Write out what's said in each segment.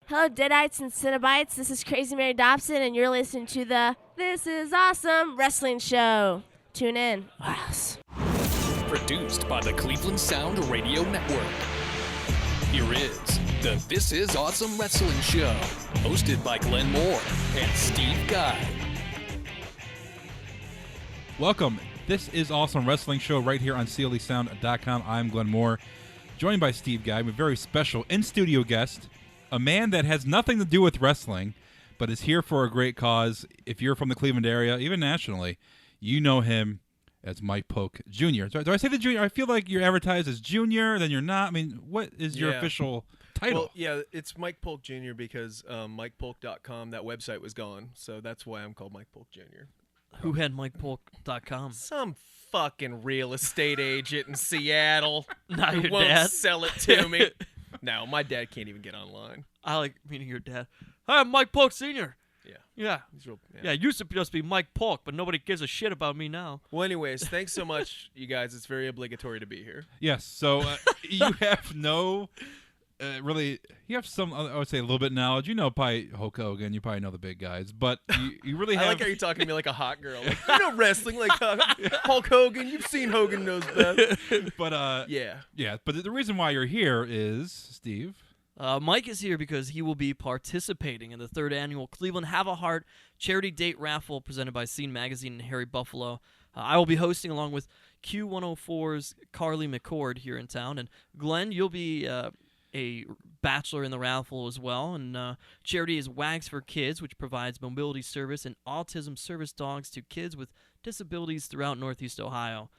Hello, Deadites and Cinnabites. This is Crazy Mary Dobson, and you're listening to the This Is Awesome Wrestling Show. Tune in. Yes. Produced by the Cleveland Sound Radio Network. Here is the This Is Awesome Wrestling Show, hosted by Glenn Moore and Steve Guy. Welcome. This is Awesome Wrestling Show right here on clesound.com. I'm Glenn Moore, joined by Steve Guy, a very special in-studio guest, a man that has nothing to do with wrestling, but is here for a great cause. If you're from the Cleveland area, even nationally, you know him as Mike Polk Jr. Do I say the Junior? I feel like you're advertised as Junior, then you're not. I mean, what is your official title? Well, yeah, it's Mike Polk Jr. because MikePolk.com, that website was gone, so that's why I'm called Mike Polk Jr. Who had MikePolk.com? Some fucking real estate agent in Seattle Not who your won't dad? sell it to me. No, my dad can't even get online. I like meeting your dad. Hi, I'm Mike Polk Sr. Yeah. Yeah. He's real, Yeah, it used to just be Mike Polk, but nobody gives a shit about me now. Well, anyways, thanks so much, you guys. It's very obligatory to be here. Yes. So you have no, really, you have some, I would say a little bit knowledge. You know, probably Hulk Hogan. You probably know the big guys, but you really have. I like how you're talking to me like a hot girl. Like, you know wrestling, like Hulk Hogan. You've seen Hogan Knows Best. But yeah. But the reason why you're here is, Steve. Mike is here because he will be participating in the 3rd annual Cleveland Have a Heart charity date raffle presented by Scene Magazine and Harry Buffalo. I will be hosting along with Q104's Carly McCord here in town. And Glenn, you'll be a bachelor in the raffle as well. And charity is Wags for Kids, which provides mobility service and autism service dogs to kids with disabilities throughout Northeast Ohio.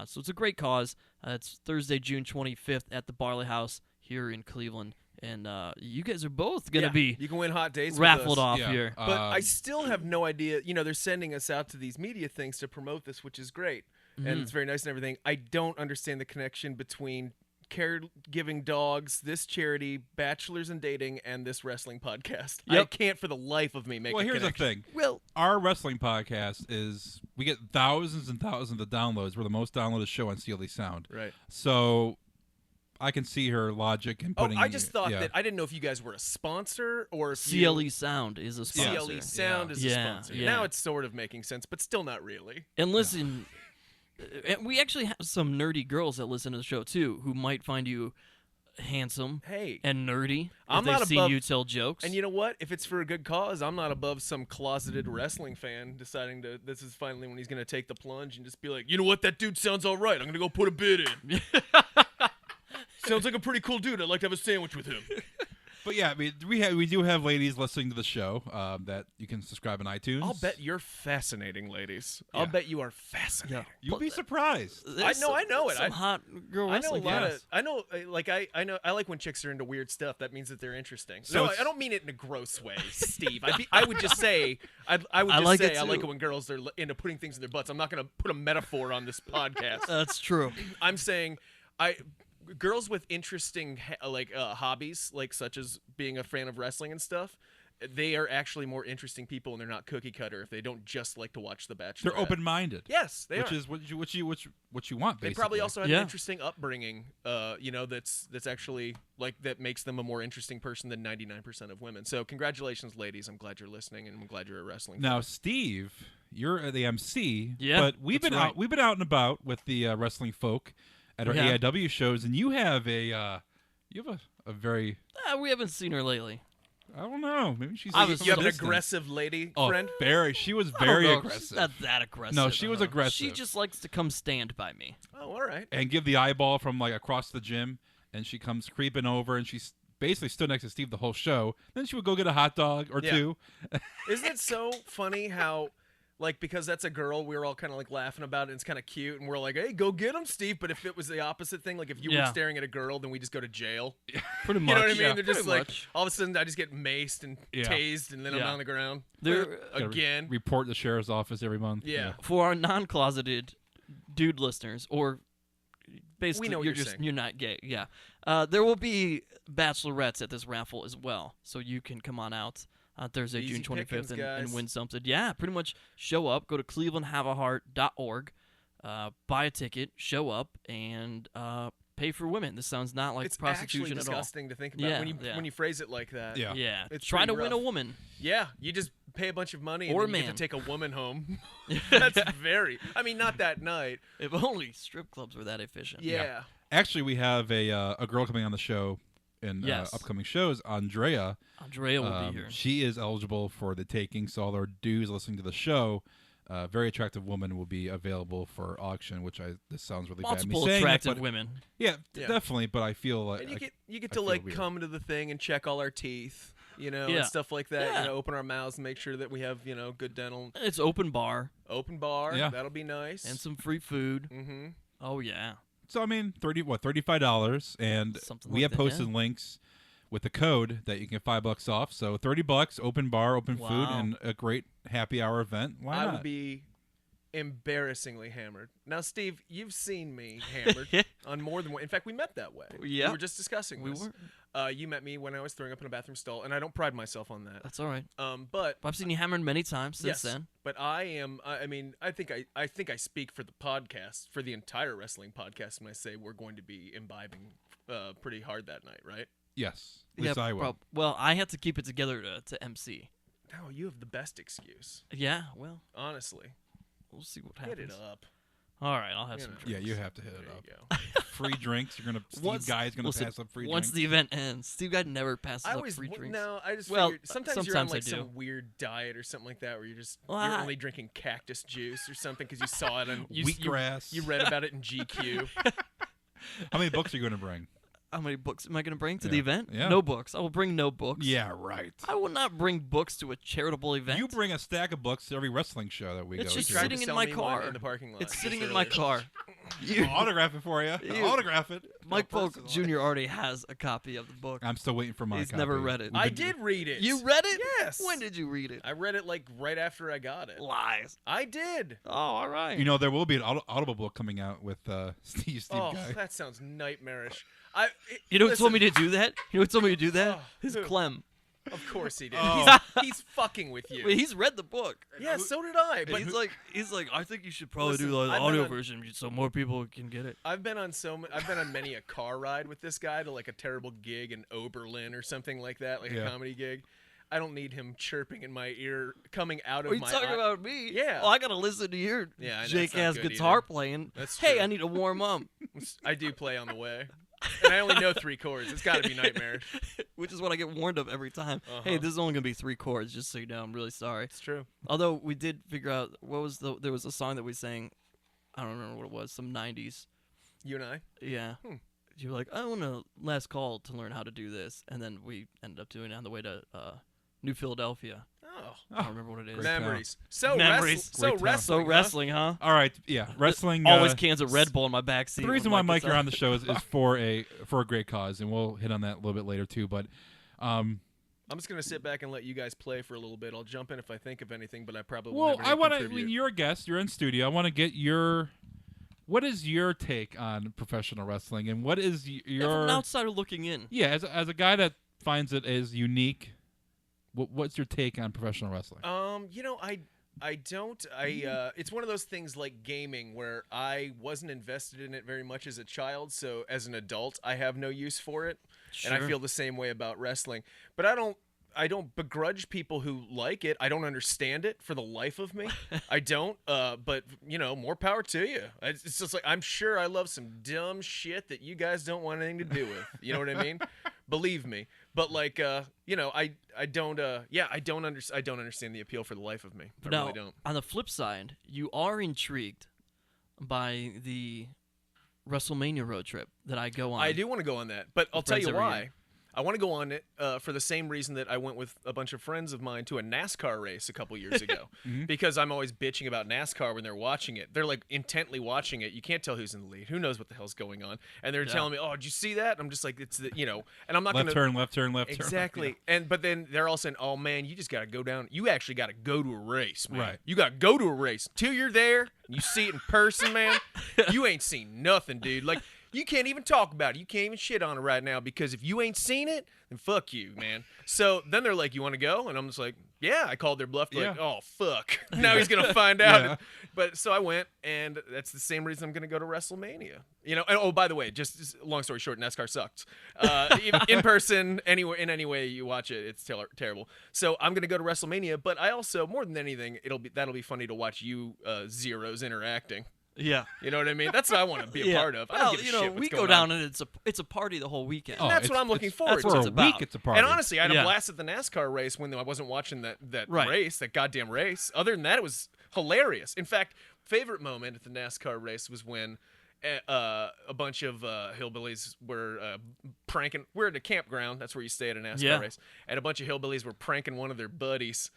So it's a great cause. It's Thursday, June 25th at the Barley House here in Cleveland. And you guys are both going to be you can win hot dates raffled with us. off here. But I still have no idea. You know, they're sending us out to these media things to promote this, which is great. And it's very nice and everything. I don't understand the connection between caregiving dogs, this charity, bachelors and dating, and this wrestling podcast. Yep. I can't for the life of me make Well, a here's connection. the thing. Well, Our wrestling podcast we get thousands and thousands of downloads. We're the most downloaded show on CLE Sound. Right. So I can see her logic in putting. I just thought that I didn't know if you guys were a sponsor or if CLE Sound is a sponsor. CLE Sound is a Yeah, sponsor. yeah. Now it's sort of making sense, but still not really. And listen, and we actually have some nerdy girls that listen to the show too, who might find you handsome Hey, and nerdy. I'm if not they've seen above- you tell jokes. and you know what? If it's for a good cause, I'm not above some closeted wrestling fan deciding this is finally when he's going to take the plunge and just be like, you know what? That dude sounds all right. I'm going to go put a bid in. Sounds like a pretty cool dude. I'd like to have a sandwich with him. But yeah, I mean, we do have ladies listening to the show that you can subscribe on iTunes. I'll bet you're fascinating, ladies. Yeah. I'll bet you are fascinating. You'll be surprised. There's I know it. Some hot girl I know a wrestling lot fans. of. I know, like I know. I like when chicks are into weird stuff. That means that they're interesting. So No, it's- I don't mean it in a gross way, Steve. I would just say. I would I just like say it I like too. it when girls are into putting things in their butts. I'm not going to put a metaphor on this podcast. That's true. I'm saying girls with interesting hobbies, like such as being a fan of wrestling and stuff, they are actually more interesting people, and they're not cookie cutter if they don't just like to watch The Bachelor. They're open-minded. Yes, they which are. is what you want. They Basically. probably also have Yeah. an interesting upbringing, that's actually like that makes them a more interesting person than 99% of women. So congratulations, ladies. I'm glad you're listening, and I'm glad you're a wrestling fan. Now, Steve, you're the MC. Yeah, but we've that's been right. out. We've been out and about with the wrestling folk at our Yeah. AIW shows, and you have a very. We haven't seen her lately. I don't know. Maybe she's. I was- You have an distant. aggressive lady Oh, friend? very. She was I don't very know, aggressive. She's not that aggressive. No, she was aggressive. She just likes to come stand by me. Oh, all right. and give the eyeball from like across the gym, and she comes creeping over, and she's basically stood next to Steve the whole show. Then she would go get a hot dog or Yeah. two. Isn't it so funny how, like, because that's a girl, we were all kind of like laughing about it, and it's kind of cute, and we're like, hey, go get him, Steve. But if it was the opposite thing, like if you were Yeah. staring at a girl, then we just go to jail. Pretty You much. know what I mean? Yeah, They're just pretty like, much. all of a sudden, I just get maced and Yeah. tased, and then I'm Yeah. on the ground. They're- Gotta Again. report the sheriff's office every month. Yeah. For our non-closeted dude listeners, or basically know what you're you're just saying. you're not gay. Yeah. There will be bachelorettes at this raffle as well, so you can come on out on Thursday, Easy June 25th, pickings, and guys. win something. Yeah, pretty much show up, go to clevelandhaveaheart.org, buy a ticket, show up, and pay for women. This sounds not like It's prostitution actually at all. disgusting to think about Yeah, when you phrase it like that. Yeah. Yeah, It's trying to pretty win a rough. woman. Yeah, you just pay a bunch of money Or and then you man. get to take a woman home. That's very. I mean, not that night. If only strip clubs were that efficient. Yeah. Actually, we have a girl coming on the show in Yes. upcoming shows, Andrea. Andrea will be here. She is eligible for the taking, so all our dudes listening to the show, very attractive woman will be available for auction, which this sounds really bad Multiple me saying attractive it, but women. yeah, Yeah. definitely, but I feel like And you get I to feel like weird. come to the thing and check all our teeth, Yeah. and stuff like that. Yeah. Open our mouths and make sure that we have good dental. It's open bar Open bar. Yeah. That'll be nice. and some free food. Mm-hmm. Oh yeah. So I mean, $35, and Something we like have that, posted links with the code that you can get $5 off. So $30, open bar, open food, Wow. and a great happy hour event. Why I not? would be embarrassingly hammered. Now, Steve, you've seen me hammered on more than one. In fact, we met that way. Yeah. We were just discussing We this. were. You met me when I was throwing up in a bathroom stall, and I don't pride myself on that. That's all right. But I've seen you hammered many times since yes, then. but I am. I mean, I think I speak for the podcast, for the entire wrestling podcast, when I say we're going to be imbibing pretty hard that night, right? Yes, at least I will. Well, I had to keep it together to MC. No, you have the best excuse, Yeah. Well, honestly. we'll see what Hit happens. it up. All right, I'll have You some know. drinks. Yeah, you have to hit There it up. you go. Free drinks. Once- Steve Guy's gonna listen, pass up free Once drinks. the event ends, Steve Guy never passes I up always free drinks. no. I just Well, figured sometimes you're on sometimes like I do. some weird diet or something like that, where you're Well, only drinking cactus juice or something because you saw it on Wheatgrass. you read about it in GQ. How many books are you going to bring? How many books am I going to bring to Yeah. the event? Yeah. No books. I will bring no books. Yeah, right. I will not bring books to a charitable event. You bring a stack of books to every wrestling show that we It's go just to. Tried sitting to in sell my me one car. in the parking lot. It's just sitting in my earlier. car. I'll autograph it for you. You- I'll autograph it. Mike I'll Polk personalize it. Jr. already has a copy of the book. I'm still waiting for my He's copy. never read it. We've I been- did read it. You read it? Yes. When did you read it? I read it like right after I got it. Lies. I did. Oh, all right. You know, there will be an Audible book coming out with Steve Oh, Guy. that sounds nightmarish. You know who told me listen, to do that? You know who told me to do that? Oh, His who? Clem. Of course he did. Oh. He's fucking with you. Wait, he's read the book. Yeah, so did I. But He's like, I think you should probably Listen, do the I've been audio on- version so more people can get it. I've been on many a car ride with this guy to like a terrible gig in Oberlin or something like that, like Yeah. a comedy gig. I don't need him chirping in my ear, coming out Are of you my talking eye. about me? Yeah. Oh, I gotta listen to your Yeah, that's Jake not ass good guitar either. playing. That's Hey, true. I need to warm up. I do play on the way, and I only know 3 chords. It's got to be nightmarish. Which is what I get warned of every time. Hey, this is only gonna be 3 chords, just so you know. I'm really sorry. It's true. Although we did figure out there was a song that we sang. I don't remember what it was. Some 90s. You and I. Yeah. You were like, I want a last call to learn how to do this, and then we ended up doing it on the way to New Philadelphia. Oh, I don't remember what it is. Great memories. So Memories. So Great town. So wrestling. wrestling, huh? All right, yeah, wrestling. Always cans of Red Bull in my backseat. The reason why, Mike, you're on the show is for a great cause, and we'll hit on that a little bit later too. But I'm just gonna sit back and let you guys play for a little bit. I'll jump in if I think of anything, but I probably will well, never I want to. contribute. When you're a guest, you're in studio. I want to get your. What is your take on professional wrestling, and what is from your an outsider looking in. Yeah, as a guy that finds it as unique, what's your take on professional wrestling? I don't. It's one of those things like gaming where I wasn't invested in it very much as a child, so as an adult, I have no use for it, and I Sure. feel the same way about wrestling. But I don't begrudge people who like it. I don't understand it for the life of me. I don't. But more power to you. It's just like I'm sure I love some dumb shit that you guys don't want anything to do with. You know what I mean? Believe me. But like, I don't. I don't understand the appeal for the life of me. I Now, really don't. on the flip side, you are intrigued by the WrestleMania road trip that I go on. I do want to go on that, but I'll tell friends you every why. year. I want to go on it for the same reason that I went with a bunch of friends of mine to a NASCAR race a couple years ago. Because I'm always bitching about NASCAR when they're watching it. They're like intently watching it. You can't tell who's in the lead. Who knows what the hell's going on? And they're telling me, "Oh, did you see that?" I'm just like, "It's the and I'm not left gonna turn, left turn, left turn. exactly. But then they're all saying, "Oh man, you just got to go down. You actually got to go to a race, man. Right. You got to go to a race. Till you're there, and you see it in person, man. You ain't seen nothing, dude. Like." You can't even talk about it. You can't even shit on it right now because if you ain't seen it, then fuck you, man. So then they're like, you want to go? And I'm just like, yeah. I called their bluff. They're like, oh, fuck. Now he's going to find out. Yeah. But so I went, and that's the same reason I'm going to go to WrestleMania. You know, and, oh, by the way, just long story short, NASCAR sucks. In person, anywhere, in any way you watch it, it's terrible. So I'm going to go to WrestleMania, but I also, more than anything, that'll be funny to watch you zeros interacting. Yeah. You know what I mean? That's what I want to be a part of. I don't Well, give a you know, shit what's we go going down on. and it's a party the whole weekend. Oh, that's what I'm looking forward that's For what to. it's a about. week, it's a party. And honestly, I had a Yeah. blast at the NASCAR race when I wasn't watching that Right. race, that goddamn race. Other than that, it was hilarious. In fact, favorite moment at the NASCAR race was when a bunch of hillbillies were pranking. We're at a campground. That's where you stay at a NASCAR race. And a bunch of hillbillies were pranking one of their buddies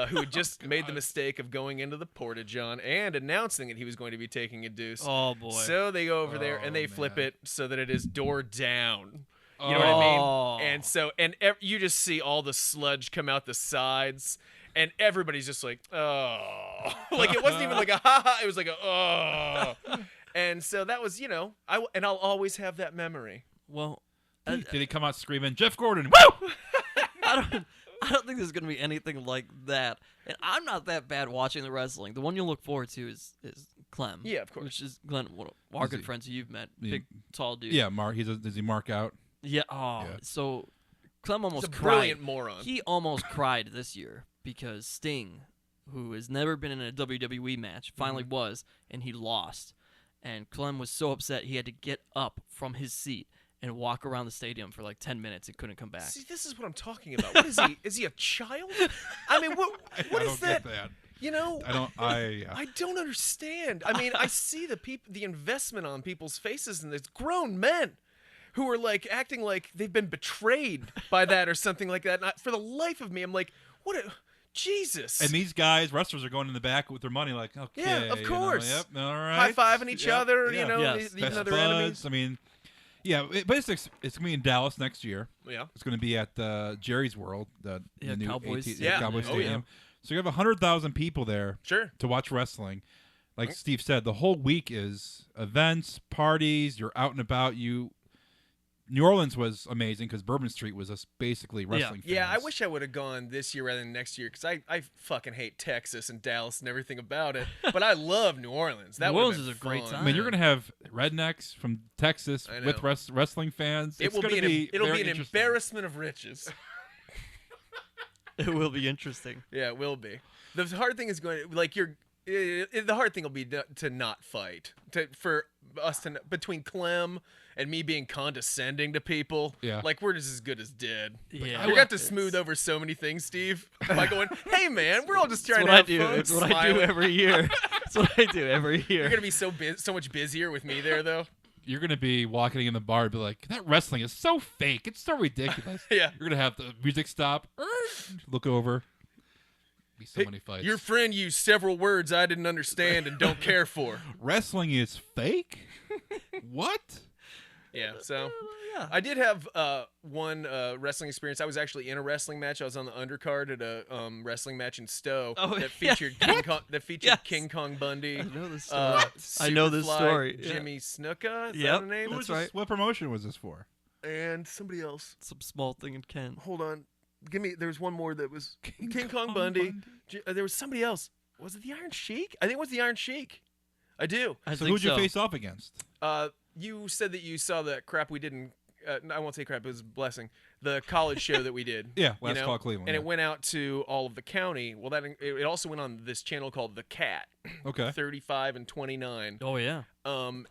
who had just made the mistake of going into the porta-john and announcing that he was going to be taking a deuce. Oh boy. So they go over there Oh, and they flip man. it so that it is door down. You Oh. know what I Oh. mean? And so, you just see all the sludge come out the sides, and everybody's just like, oh. Like, it wasn't even like a ha-ha, it was like a, oh. And so that was, you know, I'll always have that memory. Well, Did he come out screaming, Jeff Gordon, woo! I don't think there's gonna be anything like that. And I'm not that bad watching the wrestling. The one you'll look forward to is Clem. Yeah, of course. Which is Glenn, one of our Is good he- friends who you've met. Yeah. Big, tall dude. Yeah, Mark. Does he mark out? Yeah. Oh, Yeah. so Clem He's almost a cried. brilliant moron. He almost cried this year because Sting, who has never been in a WWE match, finally Mm-hmm. was, and he lost. And Clem was so upset he had to get up from his seat and walk around the stadium for like 10 minutes and couldn't come back. See, this is what I'm talking about. What is he? Is he a child? I mean, what I is don't that? get that. You know, I don't understand. I mean, I see the investment on people's faces, and there's grown men who are like acting like they've been betrayed by that or something like that. And for the life of me, I'm like, what? Jesus. And these guys, wrestlers, are going in the back with their money, like, okay, Yeah, of you know, course. yep, all right, high-fiving each Yep, other, yeah. you know, Yes. even though Best they're enemies. buds. I mean, yeah, but it's going to be in Dallas next year. Yeah. It's going to be at Jerry's World, the new Cowboys. Yeah. Cowboys Oh, yeah. Stadium. So you have 100,000 people there Sure. to watch wrestling. Like Steve said, the whole week is events, parties. You're out and about. New Orleans was amazing because Bourbon Street was just basically wrestling. Yeah, I fans. wish I would have gone this year rather than next year because I fucking hate Texas and Dallas and everything about it. But I love New Orleans. That New would've Orleans been is a great fun. time. I mean, you're going to have rednecks from Texas I with know. wrestling fans. It'll It's be gonna it'll very be an interesting. embarrassment of riches. It will be interesting. Yeah, it will be. The hard thing is going like the hard thing will be to not fight. For us to between Clem and me being condescending to people. Yeah. Like we're just as good as dead. Yeah. We got to smooth over so many things, Steve. By going, hey man, we're all just trying That's to what I have do. fun. It's what I do smiling." every year. That's what I do every year. You're gonna be so much busier with me there though. You're going to be walking in the bar and be like, that wrestling is so fake. It's so ridiculous. Yeah. You're going to have the music stop. Look over. Be so Hey, many fights. Your friend used several words I didn't understand and don't care for. Wrestling is fake? What? Yeah, so Yeah. I did have one wrestling experience. I was actually in a wrestling match. I was on the undercard at a wrestling match in Stowe Oh, that yeah. featured King Kong, Yes. King Kong Bundy. I know this story. I know this Superfly story. Yeah. Jimmy Snuka, is Yep. that the name? Who was That's this- right. What promotion was this for? And somebody else. Some small thing in Kent. Hold on. There was one more that was King Kong Bundy. There was somebody else. Was it the Iron Sheik? I think it was the Iron Sheik. I do. I So think who'd you so. face off against? You said that you saw that crap we didn't. I won't say crap. It was a blessing. The college show that we did. Yeah, you Last know? Call Cleveland. And yeah. it went out to all of the county. Well, it also went on this channel called The Cat, Okay. 35 and 29. Oh yeah.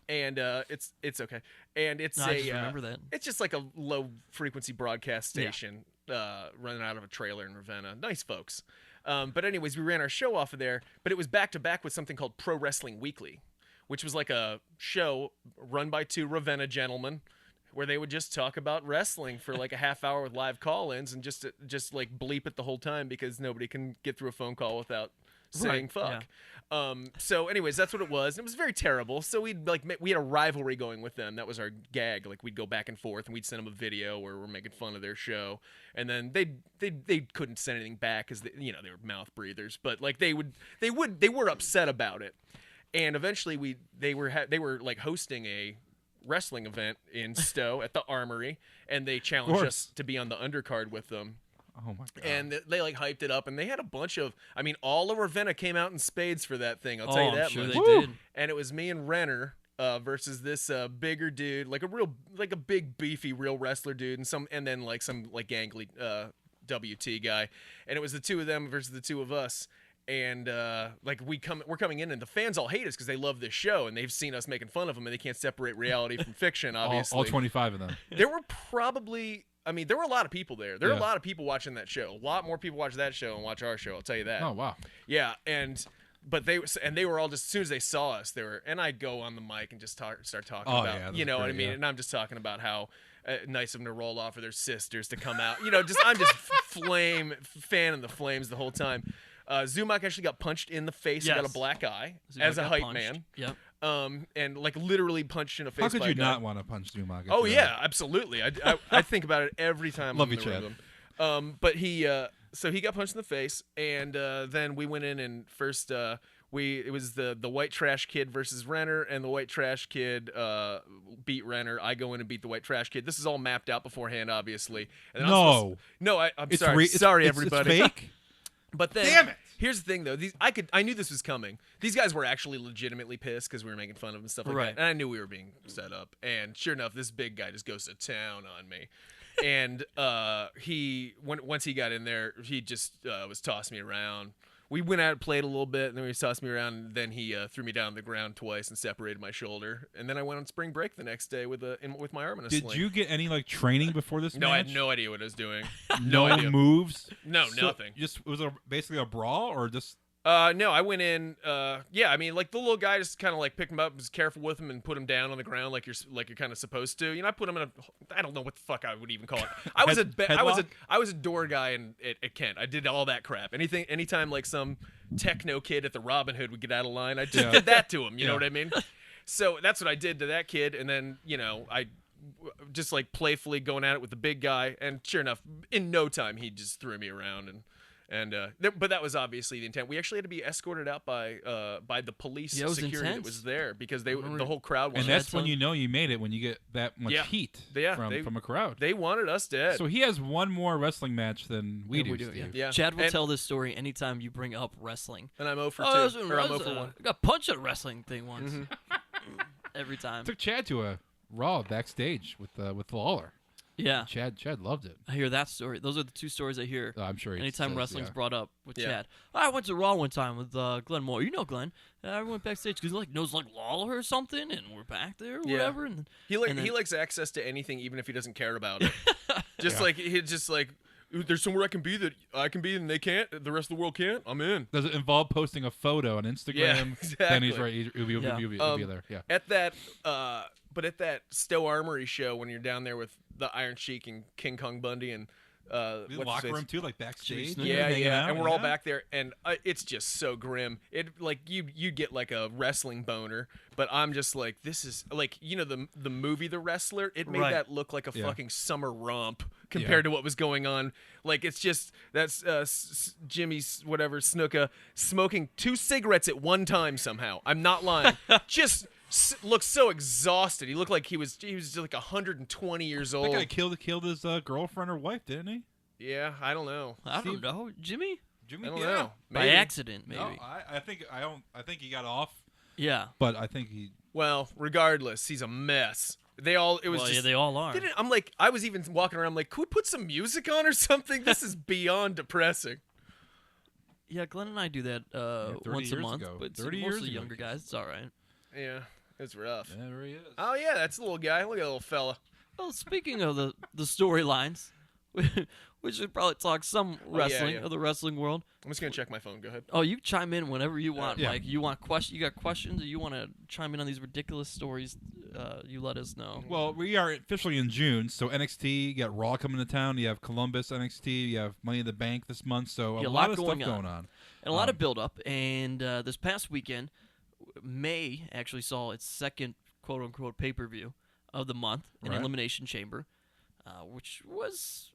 And it's okay. And it's No, I just remember that. It's just like a low frequency broadcast station running out of a trailer in Ravenna. Nice folks. But anyways, we ran our show off of there. But it was back to back with something called Pro Wrestling Weekly, which was like a show run by two Ravenna gentlemen, where they would just talk about wrestling for like a half hour with live call-ins and just like bleep it the whole time because nobody can get through a phone call without saying Right, fuck. So anyways, that's what it was. It was very terrible. So we had a rivalry going with them. That was our gag. Like we'd go back and forth and we'd send them a video where we're making fun of their show. And then they couldn't send anything back because they were mouth breathers, but like they were upset about it. And eventually they were like hosting a wrestling event in Stowe at the Armory, and they challenged us to be on the undercard with them. Oh my god! And they like hyped it up, and they had a bunch of. I mean, all of Ravenna came out in spades for that thing. I'll tell you that I'm sure much. they did. And it was me and Renner versus this bigger dude, like a big beefy real wrestler dude, and then like some like gangly WT guy, and it was the two of them versus the two of us. And like we're coming in, and the fans all hate us because they love this show, and they've seen us making fun of them, and they can't separate reality from fiction. Obviously, all 25 of them. There were probably. I mean, there were a lot of people there. There were Yeah. a lot of people watching that show. A lot more people watch that show and watch our show. I'll tell you that. Oh wow! Yeah, but they were all just as soon as they saw us, and I go on the mic and just start talking Oh, about, yeah, you know that's what I great, mean, yeah. and I'm just talking about how nice of them to roll off of their sisters to come out. You know, I'm just fanning the flames the whole time. Zumak actually got punched in the face and got Yes. a black eye Zumak as a got hype punched. man. Yep. And like literally punched in the face. How could by you a guy. not want to punch Zumag? Oh yeah, absolutely. I think about it every time. Love I'm you, in the room Chad. with him. But so he got punched in the face, and then we went in and first it was the white trash kid versus Renner, and the white trash kid beat Renner. I go in and beat the white trash kid. This is all mapped out beforehand, obviously. And then I'm It's sorry. Sorry, everybody. It's fake. But then, Damn it. Here's the thing, though. I knew this was coming. These guys were actually legitimately pissed because we were making fun of them and stuff like Right. that. And I knew we were being set up. And sure enough, this big guy just goes to town on me. And once he got in there, he just was tossing me around. We went out and played a little bit, and then he tossed me around, and then he threw me down on the ground twice and separated my shoulder. And then I went on spring break the next day with my arm in a Did sling. you get any like training before this No, match? I had no idea what I was doing. No idea. moves. No, So nothing. Just was it basically a brawl or just? No, I went in. Yeah, I mean, like the little guy just kind of like picked him up, was careful with him, and put him down on the ground like you're kind of supposed to. You know, I put him in I don't know what the fuck I would even call it. I was a door guy at Kent. I did all that crap. Anytime like some techno kid at the Robin Hood would get out of line, I just did that to him. You know what I mean? So that's what I did to that kid, and then I just like playfully going at it with the big guy, and sure enough, in no time he just threw me around but that was obviously the intent. We actually had to be escorted out by the police Yeah, it was security that intense. was there because the remember- whole crowd wanted And that's us. when you know you made it, when you get that much Yeah. heat Yeah, from a crowd. They wanted us dead. So he has one more wrestling match than we do. Steve. Yeah. Chad will And- tell this story anytime you bring up wrestling. and I'm 0 for 2. Oh, Or I'm 0 for 1. I got punched at a wrestling thing once. Every time. Took Chad to a Raw backstage with Lawler. Yeah. Chad loved it. I hear that story. Those are the two stories I hear. I'm sure. he Anytime says, wrestling's yeah. brought up with Yeah. Chad. I went to Raw one time with Glenn Moore. You know Glenn. I went backstage because he knows Lawler or something, and we're back there or Yeah. whatever. And He and then- likes access to anything, even if he doesn't care about it. Just like there's somewhere I can be that I can be and they can't. The rest of the world can't. I'm in. Does it involve posting a photo on Instagram? Yeah, Then he's exactly. right. He'll be there. Yeah. At that Stowe Armory show, when you're down there with the Iron Sheik and King Kong Bundy and The what's his locker face? room too, like backstage. Jeez, Yeah, hanging yeah, out, and we're all back there, and it's just so grim. It like you get like a wrestling boner, but I'm just like, this is like the movie The Wrestler. It made Right. that look like a Yeah. fucking summer romp compared to what was going on. Like it's just that's Jimmy whatever Snuka smoking 2 cigarettes at one time somehow. I'm not lying. Just looked so exhausted. He looked like he was just like 120 years That old. guy killed his girlfriend or wife, didn't he? Yeah, I don't know. I Steve- don't know. Jimmy? Jimmy. I don't yeah. know. By Maybe. accident, maybe. No, I think he got off, Yeah. but I think he. Well, regardless, he's a mess. It was Well, just yeah, they all are. I'm like, I was even walking around like, could we put some music on or something? This is beyond depressing. Yeah, Glenn and I do that 30 once a years month, ago. but it's 30 years mostly ago, younger Jesus. guys. It's all right. Yeah, it's rough. Yeah, there he is. Oh yeah, that's the little guy. Look at that little fella. Well, speaking of the storylines, we should probably talk some wrestling yeah. of the wrestling world. I'm just gonna check my phone. Go ahead. Oh, you chime in whenever you want, Yeah. Mike. You got questions, or you want to chime in on these ridiculous stories? You let us know. Well, we are officially in June, so NXT, you got Raw coming to town, you have Columbus NXT, you have Money in the Bank this month, so Yeah, a lot of stuff going going on. And a lot of build up. And this past weekend, May actually saw its second quote unquote pay per view of the month, an Right. Elimination Chamber, which was,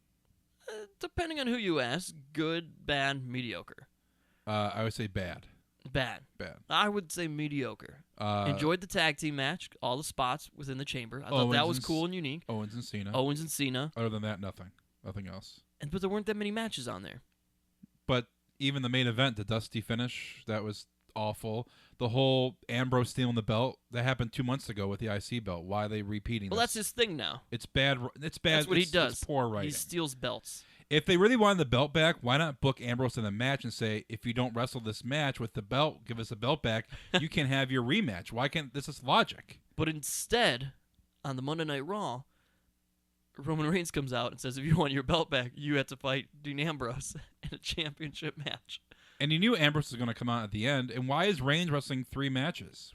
depending on who you ask, good, bad, mediocre. I would say bad. Bad. Bad. I would say mediocre. Enjoyed the tag team match, all the spots within the chamber. I thought that was cool and unique. Owens and Cena. Owens and Cena. Other than that, nothing. Nothing else. But there weren't that many matches on there. But even the main event, the Dusty finish, that was awful. The whole Ambrose stealing the belt, that happened 2 months ago with the IC belt. Why are they repeating Well, this? that's his thing now. It's bad. It's bad. That's what he does. It's poor writing. He steals belts. If they really wanted the belt back, why not book Ambrose in the match and say, if you don't wrestle this match with the belt, give us the belt back, you can have your rematch. Why can't this is logic? But instead, on the Monday Night Raw, Roman Reigns comes out and says, if you want your belt back, you have to fight Dean Ambrose in a championship match. And you knew Ambrose was going to come out at the end. And why is Reigns wrestling 3 matches?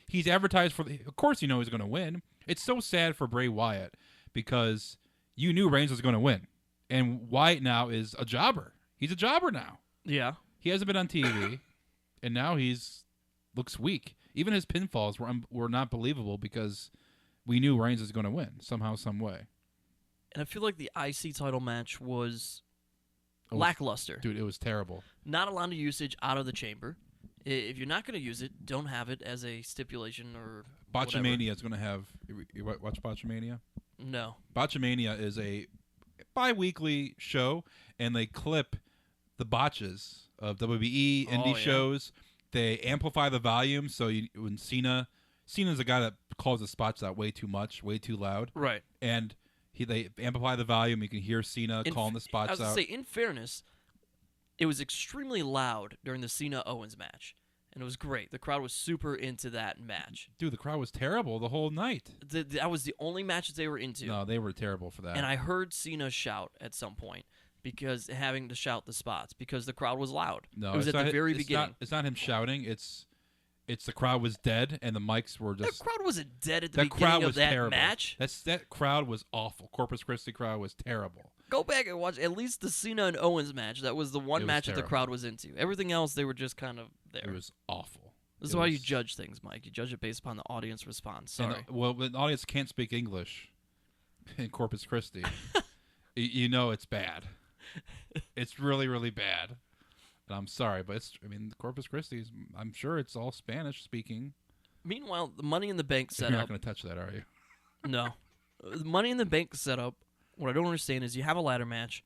He's advertised for of course you know he's going to win. It's so sad for Bray Wyatt because you knew Reigns was going to win. And Wyatt now is a jobber. He's a jobber now. Yeah. He hasn't been on TV, and now looks weak. Even his pinfalls were not believable because we knew Reigns was going to win somehow, some way. And I feel like the IC title match was lackluster. Dude, it was terrible. Not a lot of usage out of the chamber. If you're not going to use it, don't have it as a stipulation or Botchamania is going to have... You watch Botchamania? No. Botchamania is a bi-weekly show, and they clip the botches of WWE indie shows. They amplify the volume, so when Cena's a guy that calls the spots out way too much, way too loud. Right. And they amplify the volume. You can hear Cena calling the spots out. I was going to say, in fairness, it was extremely loud during the Cena-Owens match, and it was great. The crowd was super into that match. Dude, the crowd was terrible the whole night. That was the only matches they were into. No, they were terrible for that. And I heard Cena shout at some point because having to shout the spots because the crowd was loud. No, it was at the very beginning. It's not him shouting. It's the crowd was dead and the mics were just. That crowd wasn't dead at the beginning of that terrible. match. That crowd was awful. Corpus Christi crowd was terrible. Go back and watch at least the Cena and Owens match. That was the one match that the terrible. crowd was into. Everything else, they were just kind of there. It was awful. This is why you judge things, Mike. You judge it based upon the audience response. Sorry. Well, the audience can't speak English in Corpus Christi. You know it's bad. It's really, really bad. And I'm sorry, but Corpus Christi, I'm sure it's all Spanish speaking. Meanwhile, the Money in the Bank setup. You're not going to touch that, are you? No. The Money in the Bank setup, what I don't understand is you have a ladder match.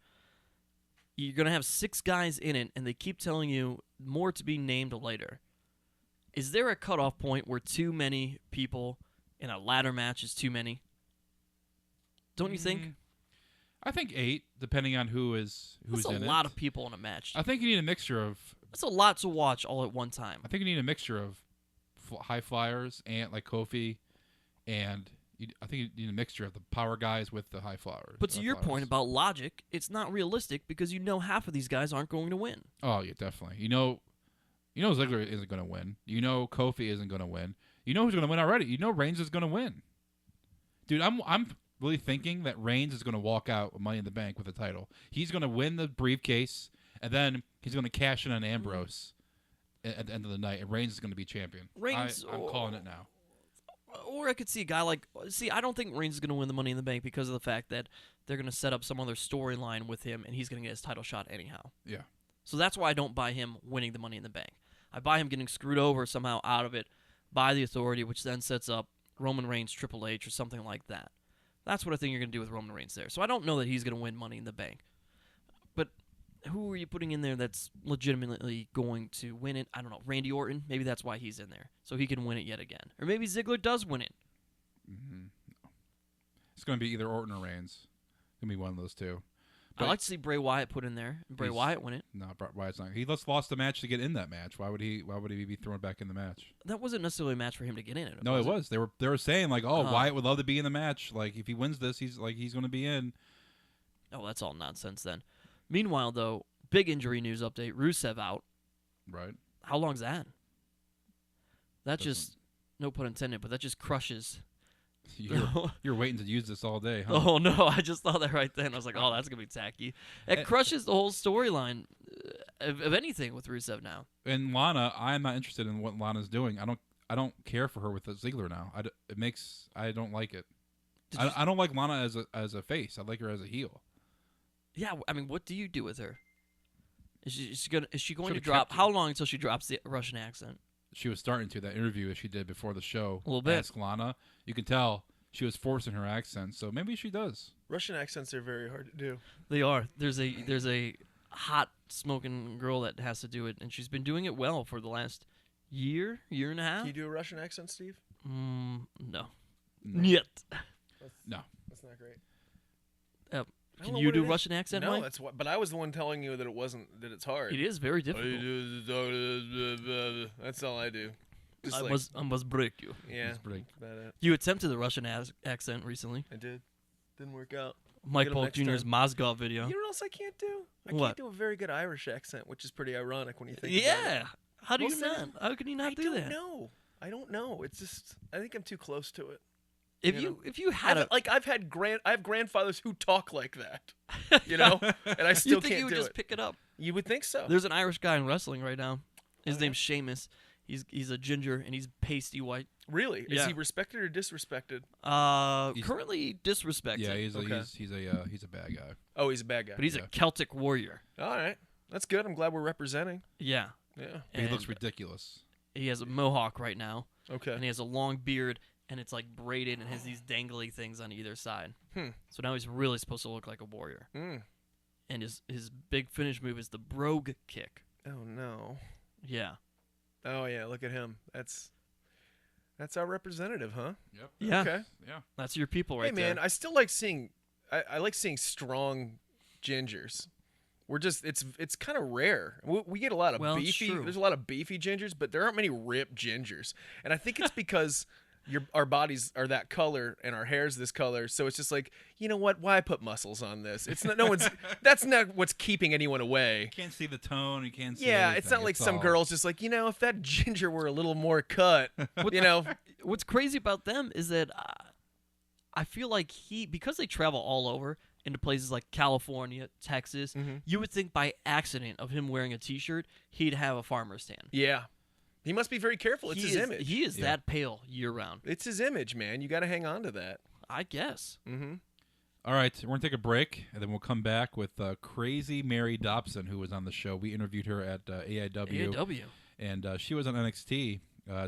You're going to have 6 guys in it, and they keep telling you more to be named later. Is there a cutoff point where too many people in a ladder match is too many? Don't you think? I think 8, depending on who's in it. That's a lot of people in a match. I think you need a mixture of. That's a lot to watch all at one time. I think you need a mixture of high flyers and like Kofi, and I think you need a mixture of the power guys with the high flyers. But to your point about logic, it's not realistic because you know half of these guys aren't going to win. Oh yeah, definitely. You know Ziggler isn't going to win. You know Kofi isn't going to win. You know who's going to win already. You know Reigns is going to win. Dude, I'm really thinking that Reigns is going to walk out with Money in the Bank with the title. He's going to win the briefcase, and then he's going to cash in on Ambrose at the end of the night, and Reigns is going to be champion. I'm calling it now. Or I could see a guy like... See, I don't think Reigns is going to win the Money in the Bank because of the fact that they're going to set up some other storyline with him, and he's going to get his title shot anyhow. Yeah. So that's why I don't buy him winning the Money in the Bank. I buy him getting screwed over somehow out of it by the Authority, which then sets up Roman Reigns, Triple H, or something like that. That's what I think you're going to do with Roman Reigns there. So I don't know that he's going to win Money in the Bank. But who are you putting in there that's legitimately going to win it? I don't know. Randy Orton? Maybe that's why he's in there. So he can win it yet again. Or maybe Ziggler does win it. Mm-hmm. It's going to be either Orton or Reigns. It's going to be one of those two. I'd like to see Bray Wyatt put in there. Bray Wyatt win it. No, Wyatt's not. He just lost the match to get in that match. Why would he be thrown back in the match? That wasn't necessarily a match for him to get in it. No, it was. They were saying like, oh, Wyatt would love to be in the match. Like if he wins this, he's going to be in. Oh, that's all nonsense then. Meanwhile, though, big injury news update. Rusev out. Right. How long's that? That just, no pun intended, but that just crushes. You're waiting to use this all day, huh? Oh, no, I just thought that right then. I was like, oh, that's going to be tacky. It crushes the whole storyline of anything with Rusev now. And Lana, I'm not interested in what Lana's doing. I don't care for her with Ziggler now. I don't like it. I don't like Lana as a face. I like her as a heel. Yeah, I mean, what do you do with her? Is she going to Should've drop? kept it. How long until she drops the Russian accent? She was starting to, that interview that she did before the show. A little bit. Ask Lana. You can tell she was forcing her accent, so maybe she does. Russian accents are very hard to do. They are. There's a hot smoking girl that has to do it, and she's been doing it well for the last year and a half. Can you do a Russian accent, Steve? No. No. Yet. No. That's not great. I Can don't know you what do it is. Russian accent, No, Mike? that's what. But I was the one telling you that it wasn't. That it's hard. It is very difficult. That's all I do. Just I must break you. Yeah. Let's break. That's about it. You attempted the Russian accent recently. I did. Didn't work out. Mike Get 'em Polk next Jr.'s time. Mozgov video. You know what else I can't do? I What? can't do a very good Irish accent, which is pretty ironic when you think about it. Yeah. How do you Well, not? How can you not I do don't that? know. I don't know. It's just I think I'm too close to it. If You know, you had a I have grandfathers who talk like that, you know, and I still you think can't you would do just it. pick it up? You would think so. There's an Irish guy in wrestling right now. His Oh, name's Sheamus. He's a ginger and he's pasty white. Really? Is Yeah. he respected or disrespected? Currently disrespected. Yeah, he's Okay. he's a bad guy. Oh, he's a bad guy. but he's Yeah. a Celtic warrior. All right. That's good. I'm glad we're representing. Yeah. Yeah. But he looks And ridiculous. he has a mohawk right now, Okay. and he has a long beard, and it's like braided and has these dangly things on either side. So now he's really supposed to look like a warrior. Mm. And his big finish move is the brogue kick. Oh no. Yeah. Oh yeah. Look at him. That's our representative, huh? Yep. Yeah. Okay. Yeah. That's your people right Hey man, there. I still like seeing. I like seeing strong gingers. We're just it's kind of rare. We get a lot of Well, it's beefy. true. There's a lot of beefy gingers, but there aren't many ripped gingers. And I think it's because our bodies are that color and our hair's this color. So it's just like, you know what? Why put muscles on this? It's not. No one's. That's not what's keeping anyone away. You can't see the tone. You can't see. Yeah, everything. it's not like some all- girls just like, if that ginger were a little more cut, you know. What's crazy about them is that I feel like because they travel all over into places like California, Texas, you would think by accident of him wearing a T-shirt, he'd have a farmer's tan. Yeah, he must be very careful. It's his image. He is Yeah. that pale year round. It's his image, man. You got to hang on to that. I guess. Mm-hmm. All right, we're gonna take a break, and then we'll come back with Crazy Mary Dobson, who was on the show. We interviewed her at AIW, AEW. and she was on NXT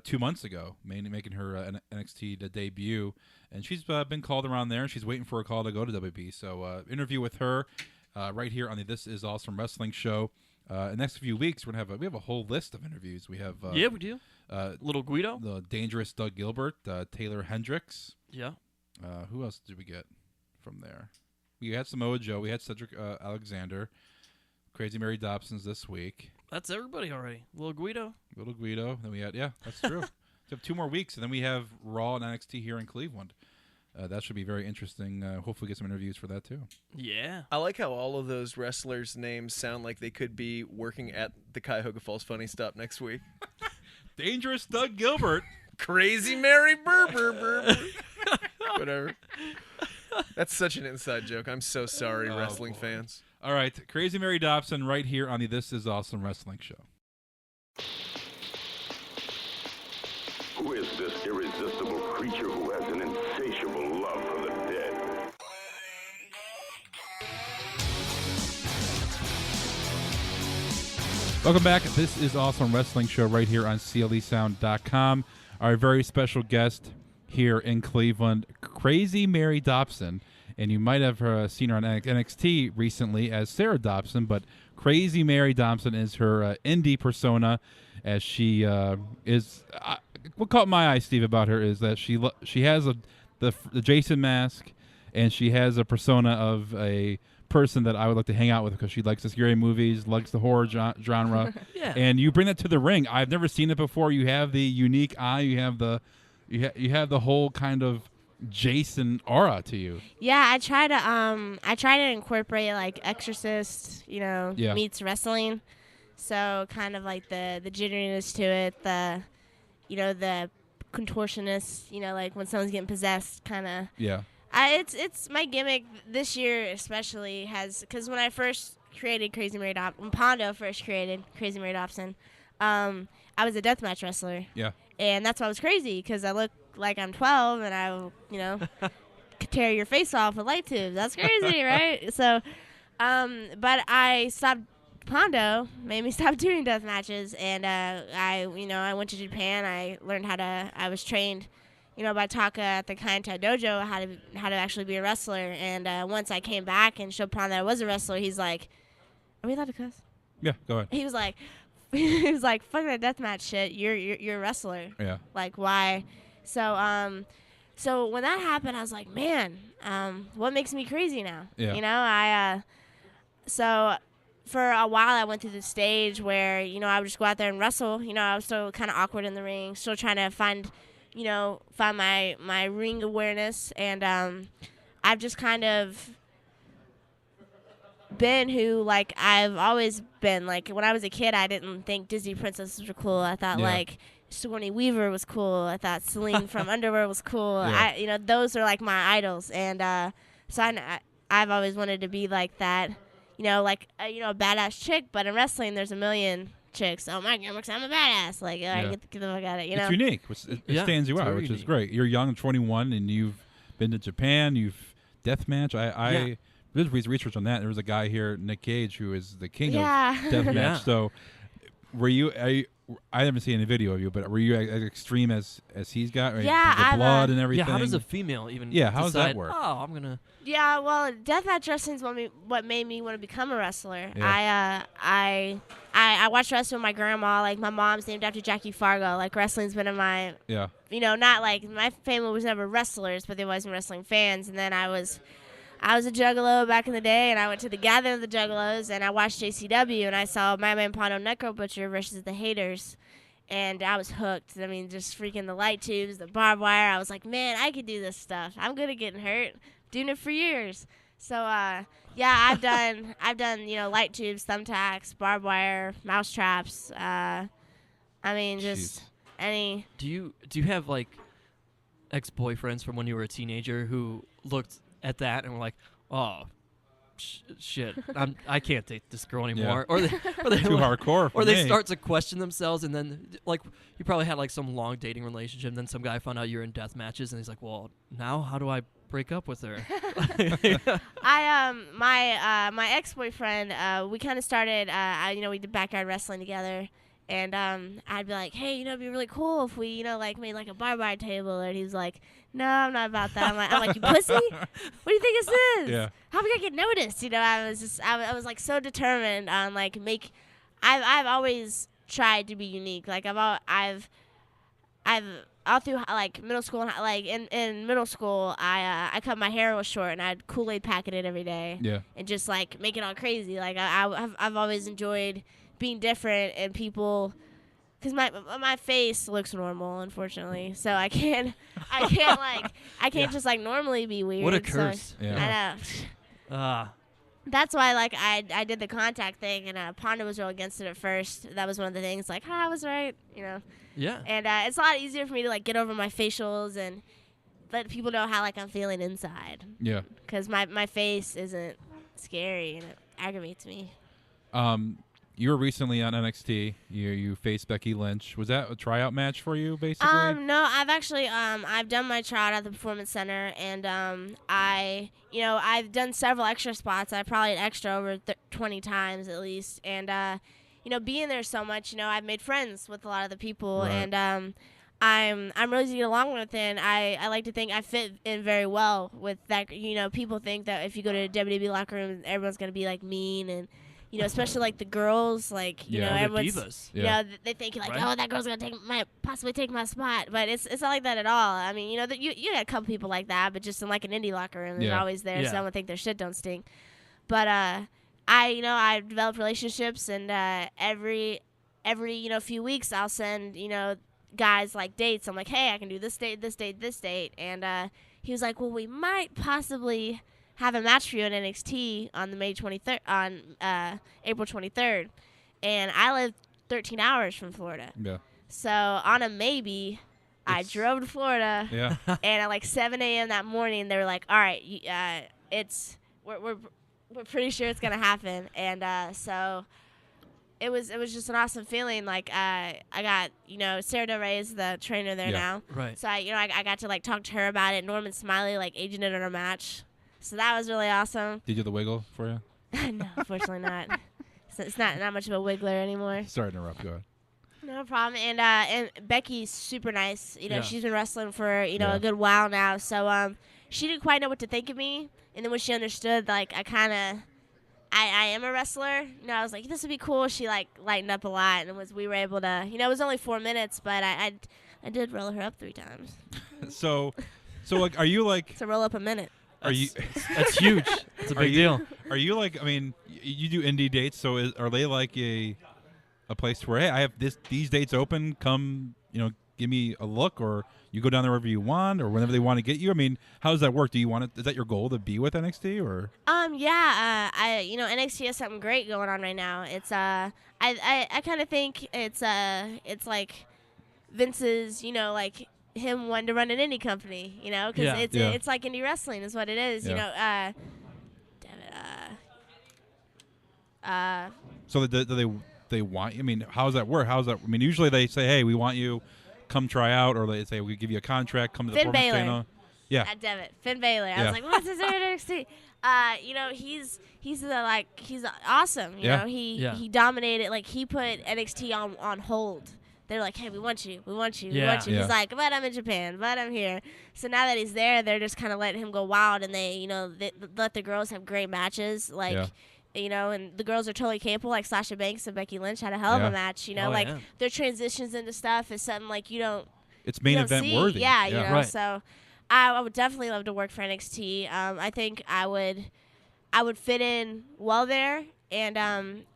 2 months ago, mainly making her NXT debut. And she's been called around there, and she's waiting for a call to go to WB. So interview with her right here on the This Is Awesome Wrestling show. In the next few weeks, we have a whole list of interviews. We have Yeah, we do. Little Guido. the dangerous Doug Gilbert, Taylor Hendricks. Yeah. Who else did we get from there? We had Samoa Joe. We had Cedric Alexander. Crazy Mary Dobson's this week. That's everybody already. Little Guido. Little Guido. Then we had, yeah, that's true. We have 2 more weeks, and then we have Raw and NXT here in Cleveland. That should be very interesting. Hopefully get some interviews for that, too. Yeah. I like how all of those wrestlers' names sound like they could be working at the Cuyahoga Falls Funny Stop next week. Dangerous Doug Gilbert. Crazy Mary Burr. Whatever. That's such an inside joke. I'm so sorry, Oh, wrestling boy. fans. All right, Crazy Mary Dobson right here on the This Is Awesome Wrestling show. Who is this irresistible creature who has an insatiable love for the dead? Welcome back. This is Awesome Wrestling Show right here on CLEsound.com. Our very special guest here in Cleveland, Crazy Mary Dobson. And you might have seen her on NXT recently as Sarah Dobson, but Crazy Mary Dobson is her indie persona, as she is. What caught my eye, Steve, about her is that she has the Jason mask, and she has a persona of a person that I would like to hang out with because she likes the scary movies, likes the horror genre. Yeah. And you bring that to the ring. I've never seen it before. You have the unique eye. You have the whole kind of Jason aura to you. Yeah, I try to incorporate like Exorcist, Yeah. meets wrestling. So kind of like the jitteriness to it, the contortionist, like when someone's getting possessed, kind of. Yeah. It's my gimmick this year especially because when I first created Crazy Mary Dobson, when Pondo first created Crazy Mary Dobson, I was a deathmatch wrestler. Yeah. And that's why I was crazy, because I look like I'm 12 and I, could tear your face off with light tubes. That's crazy, right? So, but I stopped Pondo made me stop doing death matches, and I went to Japan. I learned I was trained, by Taka at the Kaientai Dojo how to actually be a wrestler. And once I came back and showed Pondo that I was a wrestler, he's like, "Are we allowed to cuss?" Yeah, go ahead. He was like, "Fuck that deathmatch shit. You're a wrestler. Yeah. Like, why?" So when that happened, I was like, "Man, what makes me crazy now?" Yeah. So for a while, I went through the stage where I would just go out there and wrestle. I was still kind of awkward in the ring, still trying to find my ring awareness, and I've just kind of been who I've always been. Like when I was a kid, I didn't think Disney princesses were cool. I thought Sigourney Weaver was cool. I thought Celine from Underwear was cool. Yeah. Those are like my idols, and so I've always wanted to be like that. A badass chick. But in wrestling, there's a million chicks. Oh my God, I'm a badass. Like, all right, get the fuck out of it. It's unique. It stands you out, which is great. You're young, 21, and you've been to Japan. You've deathmatch. I did research on that. There was a guy here, Nick Cage, who is the king of deathmatch. Yeah. So, I haven't seen any video of you, but were you as extreme as he's got? Right? Yeah, the blood and everything. Yeah, how does a female even? How does that decide, work? Oh, I'm gonna. Yeah, well, deathmatch wrestling's what made me want to become a wrestler. Yeah. I watched wrestling with my grandma. Like, my mom's named after Jackie Fargo. Like, wrestling's been in my not like my family was never wrestlers, but they wasn't wrestling fans. And then I was a juggalo back in the day, and I went to the Gathering of the Juggalos, and I watched JCW, and I saw Madman Pondo Necro Butcher versus the Haters, and I was hooked. I mean, just freaking the light tubes, the barbed wire. I was like, man, I could do this stuff. I'm good at getting hurt. Doing it for years. So, I've done light tubes, thumbtacks, barbed wire, mouse traps. I mean, just any. Do you have ex-boyfriends from when you were a teenager who looked at that and were like, oh, shit, I can't date this girl anymore, or they too hardcore, or they start to question themselves, and then you probably had some long dating relationship, and then some guy found out you're in death matches, and he's like, well, now how do I break up with her? My ex-boyfriend, we kind of started, we did backyard wrestling together. And I'd be like, hey, it'd be really cool if we, made a barbed wire table. And he's like, no, I'm not about that. I'm like, you pussy? What do you think this is? Yeah. How am I gonna get noticed? I was so determined on I've always tried to be unique. Like I've all through middle school, in middle school, I cut my hair real short and I'd Kool-Aid packet it every day. Yeah. And just make it all crazy. I've always enjoyed being different, and people, because my face looks normal, unfortunately, so I can't just normally be weird. What a curse! So, I know. That's why I did the contact thing, and Pondo was real against it at first. That was one of the things. I was right, Yeah. And it's a lot easier for me to get over my facials and let people know how I'm feeling inside. Yeah. Because my face isn't scary, and it aggravates me. You were recently on NXT. You faced Becky Lynch. Was that a tryout match for you, basically? No, I've actually I've done my tryout at the Performance Center, and I've done several extra spots. I probably had extra over 20 times at least, and being there so much, I've made friends with a lot of the people, right. And I'm really easy to get along with, and I like to think I fit in very well with that. People think that if you go to a WWE locker room, everyone's gonna be mean and. Especially the girls, everyone's, divas. They think right. oh, that girl's gonna possibly take my spot, but it's not like that at all. I mean, you got a couple people like that, but just in an indie locker room, they're always there, so I don't think their shit don't stink. But I've developed relationships, and every few weeks I'll send guys dates. I'm like, hey, I can do this date, and he was like, well, we might possibly have a match for you at NXT on April 23rd, and I live 13 hours from Florida. Yeah. So on a maybe, I drove to Florida. Yeah. And at 7 a.m. that morning, they were like, "All right, we're pretty sure it's gonna happen." And so it was just an awesome feeling. I got Sarah Del Rey is the trainer there now. Right. So I got to talk to her about it. Norman Smiley agent in our match. So that was really awesome. Did you do the wiggle for you? No, unfortunately not. So it's not much of a wiggler anymore. Sorry to interrupt. Go ahead. No problem. And Becky's super nice. You know, Yeah. she's been wrestling for Yeah. a good while now. So she didn't quite know what to think of me. And then when she understood, like I am a wrestler. You know, I was like, this would be cool. She like lightened up a lot, and we were able to. You know, it was only 4 minutes, but I did roll her up 3 times. So like, are you like? So roll up a minute. Are you? That's huge. It's a big deal. Are you like? I mean, you do indie dates. So are they like a place where, hey, I have these dates open. Come, give me a look, or you go down there wherever you want, or whenever they want to get you. I mean, how does that work? Do you want it? Is that your goal to be with NXT, or? NXT has something great going on right now. It's I kind of think it's like Vince's, like him wanting to run an indie company, because it's like indie wrestling is what it is, Yeah. So do they want you? I mean, how does that work? I mean, usually they say, hey, we want you, come try out, or they say we give you a contract, come to the Finn performance Balor. channel. Yeah. Damn it, Finn Balor. I Yeah. was like, what's his name at NXT? He's awesome. You know, he dominated. Like he put NXT on hold. They're like, hey, we want you. We want you. We Yeah. want you. Yeah. He's like, but I'm in Japan. But I'm here. So now that he's there, they're just kind of letting him go wild, and they let the girls have great matches. Like, and the girls are totally capable. Like Sasha Banks and Becky Lynch had a hell of Yeah. a match. Oh, like yeah. their transitions into stuff is something like you don't. It's main you don't event see. worthy. Yeah. Right. So I would definitely love to work for NXT. I think I would fit in well there, and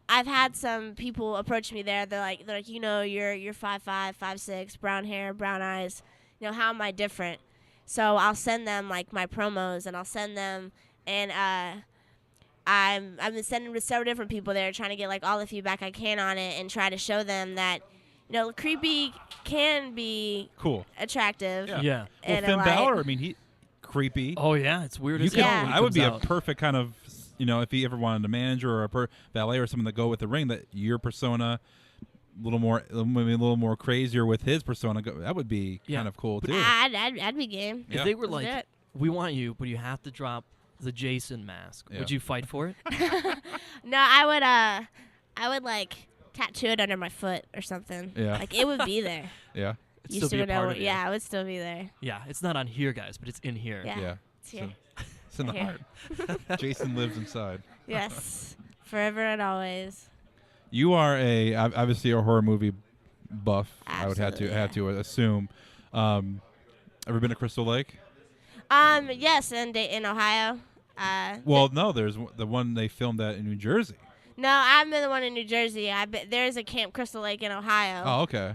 I've had some people approach me there. They're like, you're 5'5", 5'6", brown hair, brown eyes. How am I different? So I'll send them like my promos, and I'll send them, and I've been sending to several different people there, trying to get like all the feedback I can on it, and try to show them that creepy can be Cool. attractive. Yeah. Well, And Finn like- Balor, I mean, he creepy. Oh yeah, it's weird as You hell. can, when he I would comes be out. a perfect kind of, if he ever wanted a manager or a valet or someone to go with the ring, that your persona, maybe a little more crazier with his persona, that would be kind of cool too. I'd be game. If Yeah. they were Let's do like, it. we want you, but you have to drop the Jason mask, Yeah. would you fight for it? No, I would like tattoo it under my foot or something. Yeah. Like it would be there. Yeah. It'd You still still be a would know part where- of you. yeah, it would still be there. Yeah, it's not on here, guys, but it's in here. Yeah. Yeah. It's here. It's in the Here. heart. Jason lives inside. Yes. Forever and always. You are obviously a horror movie buff. I would have Absolutely, to assume. Ever been to Crystal Lake? Yes, in Ohio. Well, no. There's the one they filmed at in New Jersey. No, I've been the one in New Jersey. There's a Camp Crystal Lake in Ohio. Oh, okay.